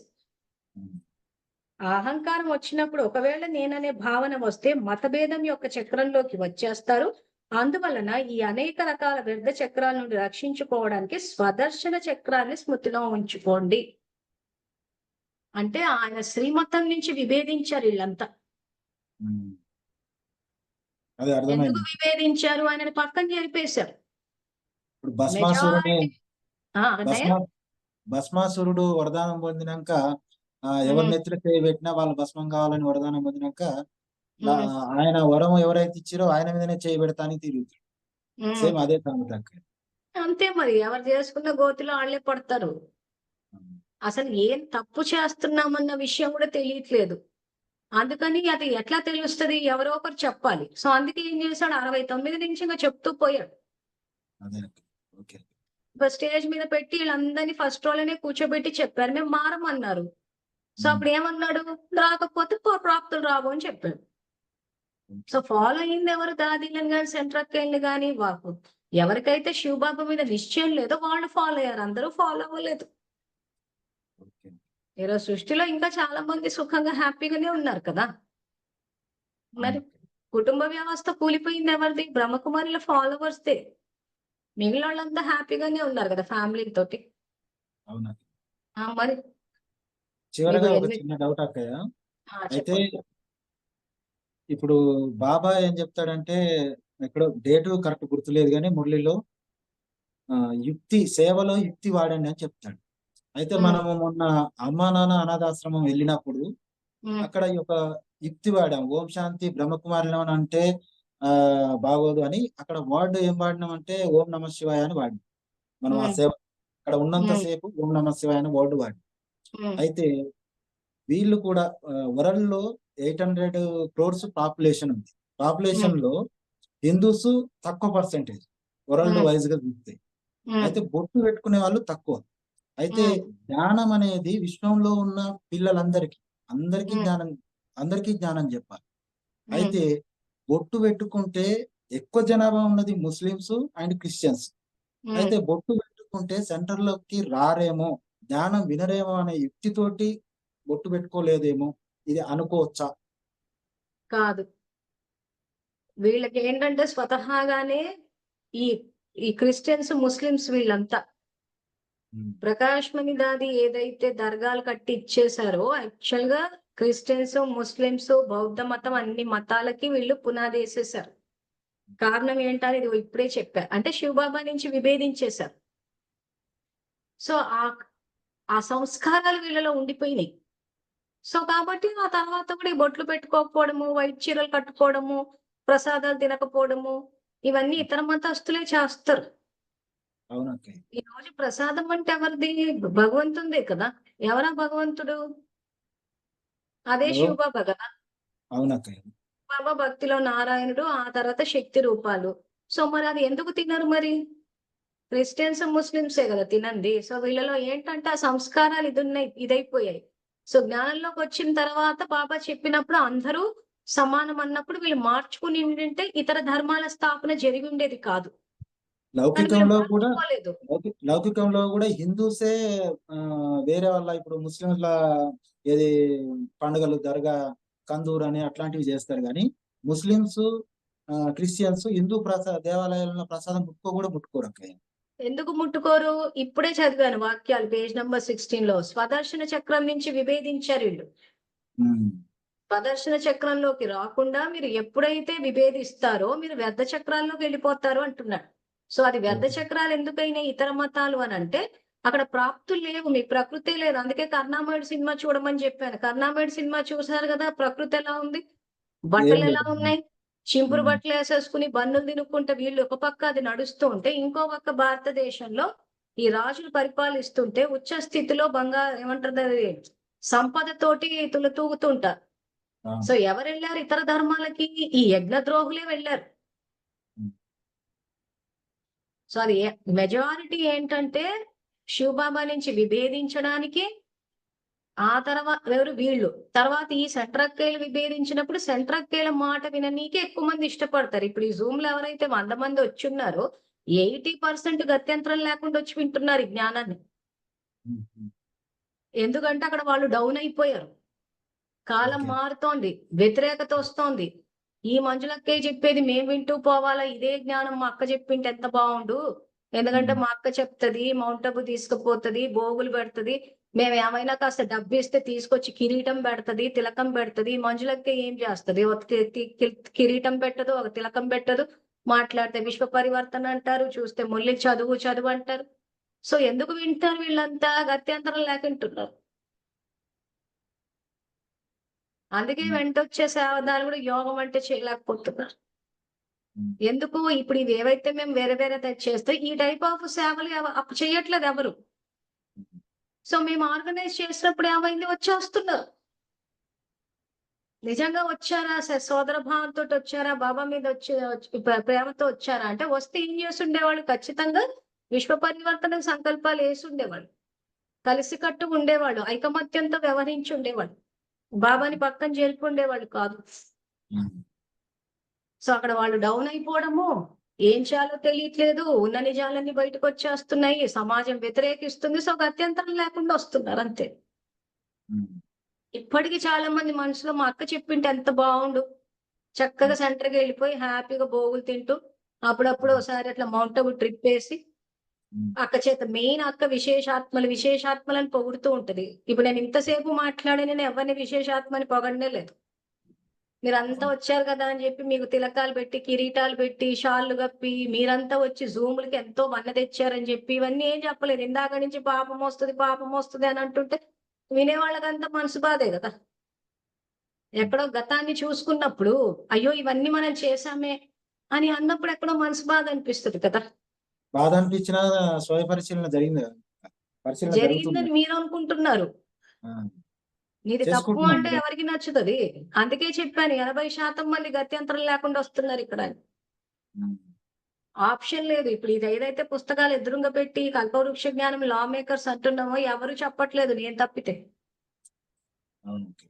ఆ అహంకారం వచ్చినప్పుడు ఒకవేళ నేననే భావన వస్తే మతభేదం యొక్క చక్రంలోకి వచ్చేస్తారు. అందువలన ఈ అనేక రకాల వ్యర్థ చక్రాల నుండి రక్షించుకోవడానికి స్వదర్శన చక్రాన్ని స్మృతిలో ఉంచుకోండి. అంటే ఆయన శ్రీమతం నుంచి విభేదించారు వీళ్ళంతా. ఎందుకు విభేదించారు? ఆయనని పక్కన జరిపేశారు. భస్మాసురుడు వరదానం పొందినాక ఎవరి నెత్తిన పెట్టినా వాళ్ళు భస్మం కావాలని వరదానం పొందినాక ఆయన వరం ఎవరైతే ఇచ్చారో ఆయన మీదనే చేయబెడతాని తిరుగుతారు. సేమ్ అదే సంగతి. అంతే మరి, ఎవరు చేసుకున్న గోతిలో వాళ్ళే పడతారు. అసలు ఏం తప్పు చేస్తున్నామన్న విషయం కూడా తెలియట్లేదు. అందుకని అది ఎట్లా తెలుస్తుంది? ఎవరో ఒకరు చెప్పాలి. సో అందుకే ఏం చేశాడు, 69 నుంచి ఇంకా చెప్తూ పోయాడు. స్టేజ్ మీద పెట్టి వీళ్ళందరినీ ఫస్ట్ రోలోనే కూర్చోబెట్టి చెప్పారు, మేము మారమన్నారు. సో అప్పుడు ఏమన్నాడు? రాకపోతే ప్రాప్తులు రావు అని చెప్పాడు. సో ఫాలో అయింది ఎవరు? దాదీలను కానీ, సెంట్రక్కల్ని కానీ, ఎవరికైతే శివబాబా మీద నిశ్చయం లేదో వాళ్ళు ఫాలో అయ్యారు. అందరూ ఫాలో అవ్వలేదు. ఈరోజు సృష్టిలో ఇంకా చాలా మంది సుఖంగా హ్యాపీగానే ఉన్నారు కదా. మరి కుటుంబ వ్యవస్థ కూలిపోయింది ఎవరిది? బ్రహ్మకుమారుల ఫాలోవర్స్దే. మిగిలిన వాళ్ళంతా హ్యాపీగానే ఉన్నారు కదా ఫ్యామిలీ తోటి. మరి చివరగా మీకు ఒక ఎన్ని చిన్న డౌట్ అక్కయ్య. అయితే చెప్పండి. ఇప్పుడు బాబా ఏం చెప్తాడంటే, ఎక్కడో డేటు కరెక్ట్ గుర్తులేదు కానీ మురళిలో సేవలో యుక్తి వాడండి అని చెప్తాడు. అయితే ఉమ్, మనము మొన్న అమ్మా నాన్న అనాథాశ్రమం వెళ్ళినప్పుడు ఉమ్, అక్కడ ఈ యొక్క యుక్తి వాడాం. ఓం శాంతి బ్రహ్మకుమారిలో అంటే బాగోదు అని అక్కడ వర్డ్ ఏం వాడినాం అంటే ఓం నమ శివాయ అని వాడినాం. మనం ఆ ఉమ్, సేవ అక్కడ ఉన్నంత ఉమ్, సేపు ఓం నమ శివాయ అని వర్డ్ వాడి. ఉమ్, అయితే వీళ్ళు కూడా వరల్డ్ లో 800 crores పాపులేషన్ ఉంది. పాపులేషన్ లో హిందూస్ తక్కువ పర్సెంటేజ్ వరల్డ్ ఉమ్, వైజ్ గా చూస్తే. ఉమ్, అయితే బొట్టు పెట్టుకునే వాళ్ళు తక్కువ. అయితే ఉమ్, జ్ఞానం అనేది విశ్వంలో ఉన్న పిల్లలందరికీ ఉమ్, అందరికీ జ్ఞానం చెప్పాలి. ఉమ్, అయితే బొట్టు పెట్టుకుంటే ఎక్కువ జనాభా ఉన్నది ముస్లిమ్స్ అండ్ క్రిస్టియన్స్. ఉమ్. అయితే బొట్టు పెట్టుకుంటే సెంటర్ లోకి రారేమో, జ్ఞానం వినరేమో అనే యుక్తితోటి బొట్టు పెట్టుకోలేదేమో, ఇది అనుకోవచ్చా? కాదు, వీళ్ళకి ఏంటంటే స్వతహాగానే ఈ ఈ క్రిస్టియన్స్ ముస్లిమ్స్ వీళ్ళంతా ప్రకాష్ మణిదాది ఏదైతే దర్గాలు కట్టి ఇచ్చేసారో యాక్చువల్ గా క్రిస్టియన్స్ ముస్లిమ్స్ బౌద్ధ మతం అన్ని మతాలకి వీళ్ళు పునాది వేసేసారు. కారణం ఏంటని ఇది ఇప్పుడే చెప్పారు, అంటే శివబాబా నుంచి విభేదించేశారు. సో ఆ సంస్కారాలు వీళ్ళలో ఉండిపోయినాయి. సో కాబట్టి ఆ తర్వాత కూడా ఈ బొట్లు పెట్టుకోకపోవడము, వైట్ చీరలు కట్టుకోవడము, ప్రసాదాలు తినకపోవడము, ఇవన్నీ ఇతర మతస్థులే చేస్తారు. అవునక్క. ఈ రోజు ప్రసాదం అంటే ఎవరిది? భగవంతుందే కదా. ఎవరా భగవంతుడు? అదే హలో. శివబాబా కదా. అవునక్క. బాబా భక్తిలో నారాయణుడు, ఆ తర్వాత శక్తి రూపాలు. సో మరి అది ఎందుకు తినరు మరి? క్రిస్టియన్స్ ముస్లిమ్సే కదా తినండి. సో వీళ్ళలో ఏంటంటే ఆ సంస్కారాలు ఇదైపోయాయి. సో జ్ఞానంలోకి వచ్చిన తర్వాత బాబా చెప్పినప్పుడు అందరూ సమానం అన్నప్పుడు వీళ్ళు మార్చుకుని ఉండింటే ఇతర ధర్మాల స్థాపన జరిగి ఉండేది కాదు. కానీ వీళ్ళు లౌకికంలో కూడా మార్చుకోలేదు. లౌకికంలో కూడా హిందూసే వేరే వాళ్ళ ఇప్పుడు ముస్లింల ఏది పండుగలు దర్గా కందూర్ అని అట్లాంటివి చేస్తారు కానీ ముస్లిమ్స్ క్రిస్టియన్స్ హిందూ దేవాలయాలలో ప్రసాదం ముట్టుకోరు అక్క. ఎందుకు ముట్టుకోరు? ఇప్పుడే చదివాను వాక్యాలు, పేజ్ నెంబర్ 16 లో. స్వదర్శన చక్రం నుంచి విభేదించారు వీళ్ళు. స్వదర్శన చక్రంలోకి రాకుండా మీరు ఎప్పుడైతే విభేదిస్తారో మీరు వ్యర్థ చక్రాల్లోకి వెళ్ళిపోతారు అంటున్నాడు. సో అది వ్యర్థ చక్రాలు ఎందుకైనా ఇతర మతాలు అని అంటే అక్కడ ప్రాప్తులు లేవు, మీ ప్రకృతి లేదు. అందుకే కర్ణామయుడు సినిమా చూడమని చెప్పాను. కర్ణామయుడు సినిమా చూసారు కదా, ప్రకృతి ఎలా ఉంది, బట్టలు ఎలా ఉన్నాయి, చింపురు బట్టలు వేసేసుకుని బన్నులు తినుకుంటే వీళ్ళు ఒక పక్క అది నడుస్తూ ఉంటే ఇంకో పక్క భారతదేశంలో ఈ రాజులు పరిపాలిస్తుంటే ఉచ్చ స్థితిలో ఏమంటారు అది, సంపదతోటి తులతూగుతుంటారు. సో ఎవరు వెళ్ళారు ఇతర ధర్మాలకి? ఈ యజ్ఞ ద్రోహులే వెళ్ళారు. సో అది మెజారిటీ ఏంటంటే శివబాబా నుంచి విభేదించడానికి, ఆ తర్వాత ఎవరు వీళ్ళు తర్వాత ఈ సెంట్రక్కయ్యలు విభేదించినప్పుడు సెంట్రక్కయ్యల మాట విననీకే ఎక్కువ మంది ఇష్టపడతారు. ఇప్పుడు ఈ జూమ్ లో ఎవరైతే 100 మంది వచ్చున్నారో 80% గత్యంతరం లేకుండా వచ్చి వింటున్నారు ఈ జ్ఞానాన్ని. ఎందుకంటే అక్కడ వాళ్ళు డౌన్ అయిపోయారు. కాలం మారుతోంది, వ్యతిరేకత వస్తోంది. ఈ మంజులక్కయ్య చెప్పేది మేము వింటూ పోవాలా, ఇదే జ్ఞానం మా అక్క చెప్పింటే ఎంత బాగుండు. ఎందుకంటే మా అక్క చెప్తది, మౌంట్ అబు తీసుకుపోతది, బోగులు పెడుతుంది, మేము ఏమైనా కాస్త డబ్బు ఇస్తే తీసుకొచ్చి కిరీటం పెడుతుంది, తిలకం పెడుతుంది. మంజులక్కయ్య ఏం చేస్తుంది? ఒక కిరీటం పెట్టదు, ఒక తిలకం పెట్టదు. మాట్లాడితే విశ్వ పరివర్తన అంటారు, చూస్తే ముల్లి చదువు చదువు అంటారు. సో ఎందుకు వింటారు? వీళ్ళంతా గత్యంతరం లేకుంటున్నారు. అందుకే వెంటొచ్చే సేవదాలు కూడా యోగం అంటే చేయలేకపోతున్నారు. ఎందుకు? ఇప్పుడు ఇవి ఏవైతే మేము వేరే వేరే చేస్తే ఈ టైప్ ఆఫ్ సేవలు చేయట్లేదు ఎవరు. సో మేము ఆర్గనైజ్ చేసినప్పుడు ఏమైంది? వచ్చేస్తున్నారు. నిజంగా వచ్చారా? సోదర భావంతో వచ్చారా? బాబా మీద ప్రేమతో వచ్చారా అంటే వస్తే ఏం చేసి ఉండేవాళ్ళు? ఖచ్చితంగా విశ్వ పరివర్తన సంకల్పాలు వేసి ఉండేవాళ్ళు, కలిసికట్టు ఉండేవాళ్ళు, ఐకమత్యంతో వ్యవహరించి ఉండేవాళ్ళు, బాబాని పక్కన చేరుకుండేవాళ్ళు కాదు. సో అక్కడ వాళ్ళు డౌన్ అయిపోవడము, ఏం చేయాలో తెలియట్లేదు, ఉన్న నిజాలన్నీ బయటకు వచ్చేస్తున్నాయి, సమాజం వ్యతిరేకిస్తుంది. సో గత్యంతరం లేకుండా వస్తున్నారు అంతే. ఇప్పటికీ చాలా మంది మనసులో మా అక్క చెప్పింటే ఎంత బాగుండు, చక్కగా సెంటర్కి వెళ్ళిపోయి హ్యాపీగా బోగులు తింటూ అప్పుడప్పుడు ఒకసారి అట్లా మౌంట్ అబు ట్రిప్ వేసి అక్క చేత మెయిన్ అక్క విశేషాత్మలని పొగుడుతూ ఉంటది. ఇప్పుడు నేను ఇంతసేపు మాట్లాడి నేను ఎవరిని విశేషాత్మని పొగడనే లేదు. మీరంతా వచ్చారు కదా అని చెప్పి మీకు తిలకాలు పెట్టి, కిరీటాలు పెట్టి, షాళ్ళు కప్పి, మీరంతా వచ్చి జూములకి ఎంతో వన్న తెచ్చారని చెప్పి ఇవన్నీ ఏం చెప్పలేదు. ఇందాక నుంచి పాపం వస్తుంది అని అంటుంటే వినేవాళ్ళకంతా మనసు బాధే కదా. ఎక్కడో గతాన్ని చూసుకున్నప్పుడు అయ్యో ఇవన్నీ మనం చేశామే అని అన్నప్పుడు ఎక్కడో మనసు బాధ అనిపిస్తుంది కదా. బాధ అనిపించిన స్వయ పరిశీలన జరిగింది కదా. పరిశీలన జరుగుతుంది. జరిగిందని మీరు అనుకుంటున్నారు. ఆ, నీది తప్పు చేసుకుంటున్నాం అంటే కదా. ఎవరికి నచ్చుతుంది. అందుకే చెప్పాను 80% మంది గత్యంతరం లేకుండా వస్తున్నారు ఇక్కడ. ఉమ్, ఆప్షన్ లేదు. ఇప్పుడు ఇది ఏదైతే పుస్తకాలు ఎదురుగా పెట్టి కల్పవృక్ష జ్ఞానం లా మేకర్స్ అంటున్నామో ఎవరు చెప్పట్లేదు నేను తప్పితే. అవును. ఓకే.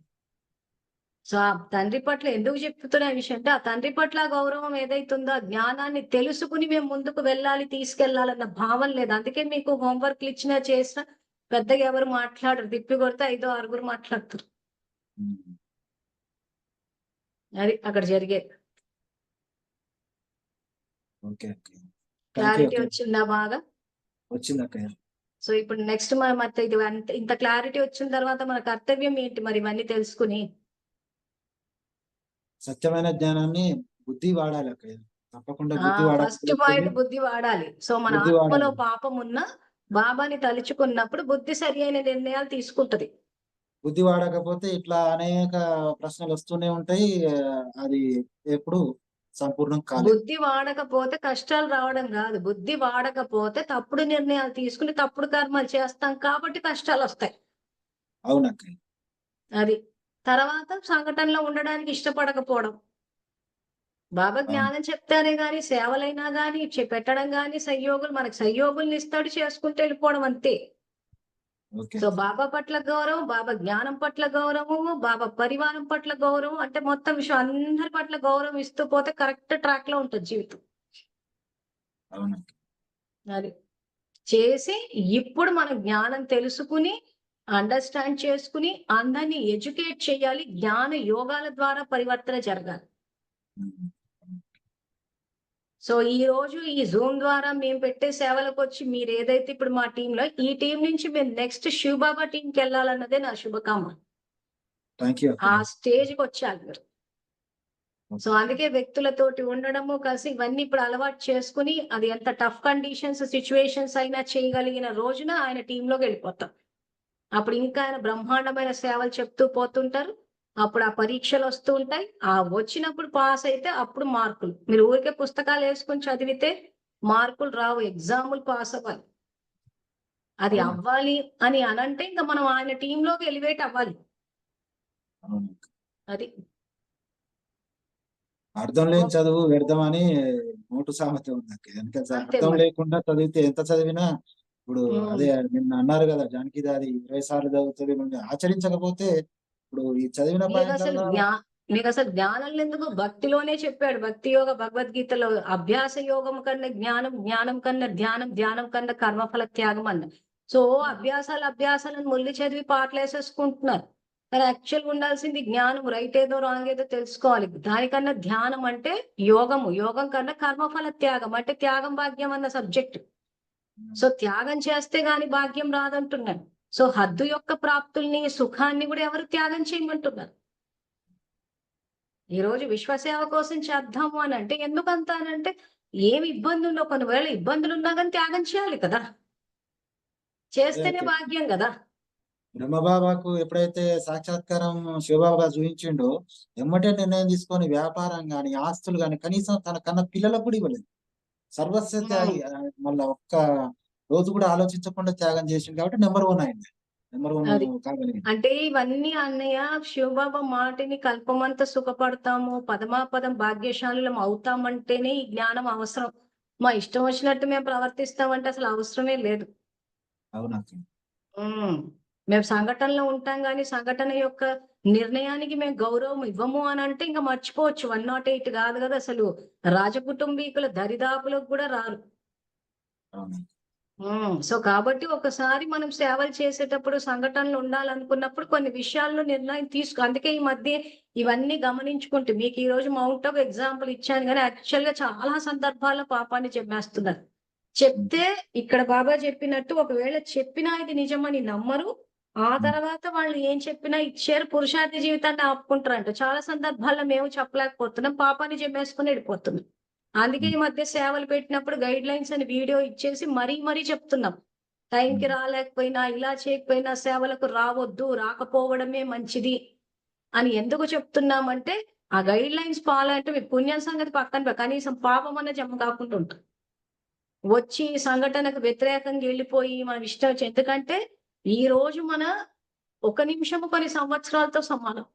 సో ఆ తండ్రి పట్ల ఎందుకు చెప్తున్న విషయం అంటే ఆ తండ్రి పట్ల ఆ గౌరవం ఏదైతుందో ఆ జ్ఞానాన్ని తెలుసుకుని మేము ముందుకు వెళ్ళాలి, తీసుకెళ్లాలన్న భావం లేదు. అందుకే మీకు హోంవర్క్లు ఇచ్చినా చేసినా పెద్దగా ఎవరు మాట్లాడరు. తిప్పి కొడితే 5-6 మాట్లాడతారు. ఉమ్, అది అక్కడ జరిగేది. Okay okay. Thank you clarity అక్క. వచ్చిందా బాగా? వచ్చింది అక్క. సో ఇప్పుడు నెక్స్ట్ మనం ఇది ఇంత క్లారిటీ వచ్చిన తర్వాత మన కర్తవ్యం ఏంటి మరి ఇవన్నీ తెలుసుకుని? సత్యమైన జ్ఞానాన్ని బుద్ధి వాడాలి అక్క. తప్పకుండా బుద్ధి ఫస్ట్ వాడాలి. పాయింట్ బుద్ధి వాడాలి. సో మన బుద్ధి ఆత్మలో వాడాలి. పాపం ఉన్నా బాబాని తలుచుకున్నప్పుడు బుద్ధి సరి అయిన నిర్ణయాలు తీసుకుంటది. బుద్ధి వాడకపోతే ఇట్లా అనేక ప్రశ్నలు వస్తూనే ఉంటాయి. అది ఎప్పుడు సంపూర్ణం కాలేదు. బుద్ధి వాడకపోతే కష్టాలు రావడం కాదు. బుద్ధి వాడకపోతే తప్పుడు నిర్ణయాలు తీసుకుని తప్పుడు కర్మలు చేస్తాం కాబట్టి కష్టాలు వస్తాయి. అవునక్క. అది తర్వాత సంఘటనలో ఉండడానికి ఇష్టపడకపోవడం. బాబా అవును. జ్ఞానం చెప్తానే గాని సేవలైనా గాని పెట్టడం గాని సంయోగులు మనకు సంయోగుల్ని ఇస్తాడు, చేసుకుంటూ వెళ్ళిపోవడం అంతే. ఓకే. సో బాబా పట్ల గౌరవం, బాబా జ్ఞానం పట్ల గౌరవము, బాబా పరివారం పట్ల గౌరవం, అంటే మొత్తం విషయం అందరి పట్ల గౌరవం ఇస్తూ పోతే కరెక్ట్ ట్రాక్ లో ఉంటుంది జీవితం. అవునక్క. అది చేసి ఇప్పుడు మనం జ్ఞానం తెలుసుకుని అండర్స్టాండ్ చేసుకుని అందరినీ ఎడ్యుకేట్ చేయాలి. జ్ఞాన యోగాల ద్వారా పరివర్తన జరగాలి. ఉమ్, సో ఈ రోజు ఈ జూమ్ ద్వారా మేము పెట్టే సేవలకు వచ్చి మీరు ఏదైతే ఇప్పుడు మా టీంలో ఈ టీం నుంచి మేము నెక్స్ట్ శివబాబా టీంకి వెళ్ళాలన్నదే నా శుభకామన. థ్యాంక్ యూ అక్క. ఆ స్టేజ్కి వచ్చారు మీరు. So okay. అందుకే వ్యక్తులతోటి ఉండడము కలిసి ఇవన్నీ ఇప్పుడు అలవాటు చేసుకుని అది ఎంత టఫ్ కండిషన్స్ సిచ్యువేషన్స్ అయినా చేయగలిగిన రోజున ఆయన టీంలోకి వెళ్ళిపోతాం. అప్పుడు ఇంకా ఆయన బ్రహ్మాండమైన సేవలు చెప్తూ పోతుంటారు. అప్పుడు ఆ పరీక్షలు వస్తూ ఉంటాయి. ఆ వచ్చినప్పుడు పాస్ అయితే అప్పుడు మార్కులు. మీరు ఊరికే పుస్తకాలు వేసుకొని చదివితే మార్కులు రావు. ఎగ్జాములు పాస్ అవ్వాలి. అది అవును. అవ్వాలి అని అనంటే ఇంకా మనం ఆయన టీంలోకి ఎలివేట్ అవ్వాలి. అవును. అది అర్థం లేని చదువు వ్యర్థం అని నోటు సామెత ఉంది అక్క. ఎందుకంటే అంతే అర్థం మరి. లేకుండా చదివితే ఎంత చదివినా ఇప్పుడు అదే నిన్న అన్నారు కదా జానకి అది 20 సార్లు చదువుతుంది. మనం ఆచరించకపోతే ఇప్పుడు ఈ చదివిన పాయింట్లలో మీకు అసలు జ్ఞానం ఎందుకు భక్తిలోనే చెప్పాడు. భక్తి యోగ భగవద్గీతలో అభ్యాస యోగం కన్నా జ్ఞానం, జ్ఞానం కన్నా ధ్యానం, ధ్యానం కన్నా కర్మఫల త్యాగం అన్న. సో అభ్యాసాలను ముల్లి చదివి పాటలు వేసేసుకుంటున్నారు. కానీ యాక్చువల్గా ఉండాల్సింది జ్ఞానం. రైట్ ఏదో రాంగ్ ఏదో తెలుసుకోవాలి. దానికన్నా ధ్యానం అంటే యోగము, యోగం కన్నా కర్మఫల త్యాగం అంటే త్యాగం భాగ్యం అన్న సబ్జెక్ట్. సో త్యాగం చేస్తే గాని భాగ్యం రాదంటున్నాడు. సో హద్దు యొక్క ప్రాప్తుల్ని సుఖాన్ని కూడా ఎవరు త్యాగం చేయమంటున్నారు. ఈ రోజు విశ్వసేవ కోసం చేద్దాము అని అంటే ఎందుకంత అనంటే ఏమి ఇబ్బంది ఉండవు. కొన్నివేళ ఇబ్బందులు ఉన్నా కానీ త్యాగం చేయాలి కదా. చేస్తేనే భాగ్యం కదా. బ్రహ్మబాబాకు ఎప్పుడైతే సాక్షాత్కారం శివబాబా చూపించిండో ఎమ్మటే నిర్ణయం తీసుకొని వ్యాపారం గాని ఆస్తులు గాని కనీసం తన కన్న పిల్లలకు కూడా ఇవ్వలేదు. సర్వస్వ త్యాగి. మళ్ళా ఒక్క రోజు కూడా ఆలోచించకుండా త్యాగం చేసిండు కాబట్టి నెంబర్ 1 అయింది. నెంబర్ 1 అది కాగలిగింది. అంటే ఇవన్నీ అన్నయ్య శివబాబా మాటిని కల్పమంతా సుఖపడతాము, పదమాపదం భాగ్యశాలులం అవుతామంటేనే ఈ జ్ఞానం అవసరం. మా ఇష్టం వచ్చినట్టు మేము ప్రవర్తిస్తామంటే అసలు అవసరమే లేదు. అవునక్క. మేము సంఘటనలో ఉంటాం కానీ సంఘటన యొక్క నిర్ణయానికి మేము గౌరవం ఇవ్వము అని అంటే ఇంకా మర్చిపోవచ్చు. 108 కాదు కదా అసలు రాజకుటుంబీకుల దరిదాపులకు కూడా రారు. అవును. సో కాబట్టి ఒకసారి మనం సేవలు చేసేటప్పుడు సంఘటనలు ఉండాలనుకున్నప్పుడు కొన్ని విషయాల్లో నిర్ణయం అందుకే ఈ మధ్య ఇవన్నీ గమనించుకుంటే మీకు ఈ రోజు మౌంట్ ఆఫ్ ఎగ్జాంపుల్ ఇచ్చాను కానీ యాక్చువల్ గా చాలా సందర్భాల్లో పాపాన్ని చెప్పేస్తున్నారు. చెప్తే ఇక్కడ బాబా చెప్పినట్టు ఒకవేళ చెప్పినా ఇది నిజమని నమ్మరు. ఆ తర్వాత వాళ్ళు ఏం చెప్పినా ఇచ్చారు, పురుషార్థ జీవితాన్ని ఆపుకుంటారంట. చాలా సందర్భాల్లో మేము చెప్పలేకపోతున్నాం, పాపాన్ని జమ్మేసుకుని వెళ్ళిపోతున్నాం. అందుకే ఈ మధ్య సేవలు పెట్టినప్పుడు గైడ్ లైన్స్ అని వీడియో ఇచ్చేసి మరీ చెప్తున్నాం. టైంకి రాలేకపోయినా, ఇలా చేయకపోయినా సేవలకు రావద్దు, రాకపోవడమే మంచిది అని ఎందుకు చెప్తున్నామంటే, ఆ గైడ్ లైన్స్ ఫాలో అంటే మీ పుణ్యం సంగతి పక్కన కనీసం పాపం అన్న జమ కాకుండా ఉంటుంది. వచ్చి సంఘటనకు వ్యతిరేకంగా వెళ్ళిపోయి మనం ఇష్టం వచ్చి, ఎందుకంటే ఈ రోజు మన ఒక నిమిషము 10 సంవత్సరాలతో సమానం.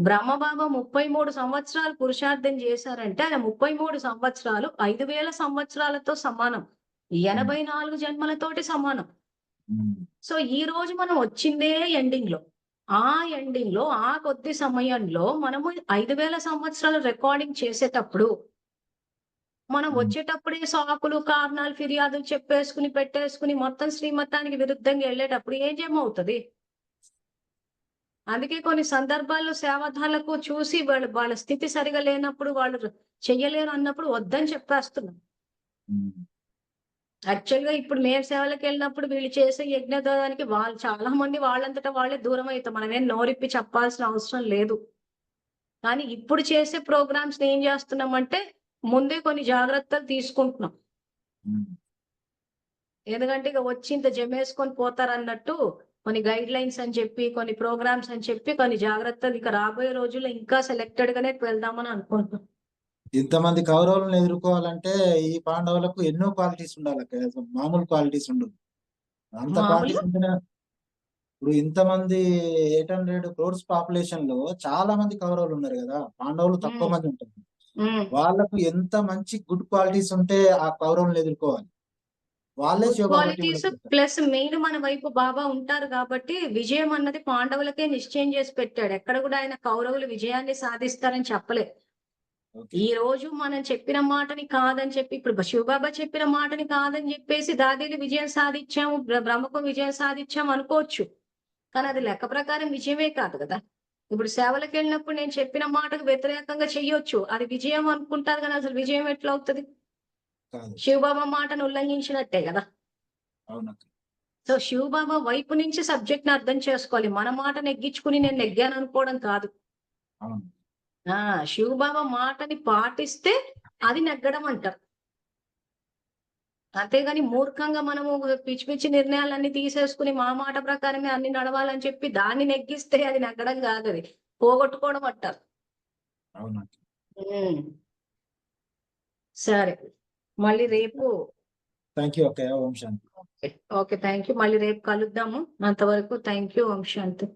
బ్రహ్మబాబా 33 సంవత్సరాలు పురుషార్థం చేశారంటే ఆయన 33 సంవత్సరాలు 5000 సంవత్సరాలతో సమానం, 84 జన్మలతోటి సమానం. సో ఈ రోజు మనం వచ్చిందే ఎండింగ్ లో, ఆ ఎండింగ్ లో ఆ కొద్ది సమయంలో మనము 5000 సంవత్సరాలు రికార్డింగ్ చేసేటప్పుడు మనం వచ్చేటప్పుడే సాకులు, కారణాలు, ఫిర్యాదులు చెప్పేసుకుని పెట్టేసుకుని మొత్తం శ్రీమతానికి విరుద్ధంగా వెళ్ళేటప్పుడు ఏం జమవుతుంది? అందుకే కొన్ని సందర్భాల్లో సేవాదారులకు చూసి వాళ్ళ స్థితి సరిగా లేనప్పుడు, వాళ్ళు చెయ్యలేరు అన్నప్పుడు వద్దని చెప్పేస్తున్నాం. యాక్చువల్ గా ఇప్పుడు మేము సేవలకు వెళ్ళినప్పుడు వీళ్ళు చేసే యజ్ఞదానికి వాళ్ళు చాలా మంది వాళ్ళంతటా వాళ్ళే దూరం అవుతాం. మనమేం నోరిప్పి చెప్పాల్సిన అవసరం లేదు. కానీ ఇప్పుడు చేసే ప్రోగ్రామ్స్ ఏం చేస్తున్నామంటే ముందే కొన్ని జాగ్రత్తలు తీసుకుంటున్నాం. ఎందుకంటే ఇక వచ్చి ఇంత జమేసుకొని పోతారన్నట్టు కొన్ని గైడ్ లైన్స్ అని చెప్పి, కొన్ని ప్రోగ్రామ్స్ అని చెప్పి, కొన్ని జాగ్రత్తలు ఇక రాబోయే రోజుల్లో ఇంకా సెలెక్టెడ్ గానే వెళ్దామని అనుకుంటున్నాం. ఇంతమంది కౌరవులను ఎదుర్కోవాలంటే ఈ పాండవులకు ఎన్నో క్వాలిటీస్ ఉండాలి అక్క. అసలు మామూలు క్వాలిటీస్ ఉండవు. అంత మామూలు క్వాలిటీస్ ఉంటేనే ఇప్పుడు ఇంతమంది 800 crores పాపులేషన్ లో చాలా మంది కౌరవులు ఉన్నారు కదా, పాండవులు తక్కువ మంది ఉంటారు. వాళ్ళకు ఎంత మంచి గుడ్ క్వాలిటీస్ ఉంటే ఆ కౌరవులను ఎదుర్కోవాలి. వాళ్ళే గుడ్ శివబాబాకి క్వాలిటీస్ ప్లస్ మెయిన్ మన వైపు బాబా ఉంటారు కాబట్టి విజయం అన్నది పాండవులకే నిశ్చయం చేసి పెట్టాడు. ఎక్కడ కూడా ఆయన కౌరవులు విజయాన్ని సాధిస్తారని చెప్పలేదు. ఈ రోజు మనం చెప్పిన మాటని కాదని చెప్పి, ఇప్పుడు శివబాబా చెప్పిన మాటని కాదని చెప్పేసి దాదీలు విజయం సాధించాము, బ్రహ్మకు విజయం సాధించాము అనుకోవచ్చు. కానీ అది లెక్క ప్రకారం విజయమే కాదు కదా. ఇప్పుడు సేవలకు వెళ్ళినప్పుడు నేను చెప్పిన మాటకు వ్యతిరేకంగా చెయ్యొచ్చు, అది విజయం అనుకుంటారు కానీ అసలు విజయం ఎట్లా అవుతుంది? శివబాబా మాటను ఉల్లంఘించినట్టే కదా. సో శివబాబా వైపు నుంచి సబ్జెక్ట్ ని అర్థం చేసుకోవాలి. మన మాట నెగ్గించుకుని నేను నెగ్గాను అనుకోవడం కాదు. శివబాబా మాటని పాటిస్తే అది నెగ్గడం అంటారు. అంతేగాని మూర్ఖంగా మనము పిచ్చి పిచ్చి నిర్ణయాలన్నీ తీసేసుకుని మా మాట ప్రకారమే అన్ని నడవాలని చెప్పి దాన్ని నెగ్గిస్తే అది నెగ్గడం కాదు, అది పోగొట్టుకోవడం అంటారు. సరే, మళ్ళీ రేపు. థ్యాంక్ యూ అక్క. ఓం శాంతి. Okay, thank you. మళ్ళీ రేపు కలుద్దాము. అంతవరకు థ్యాంక్ యూ. Om Shanti.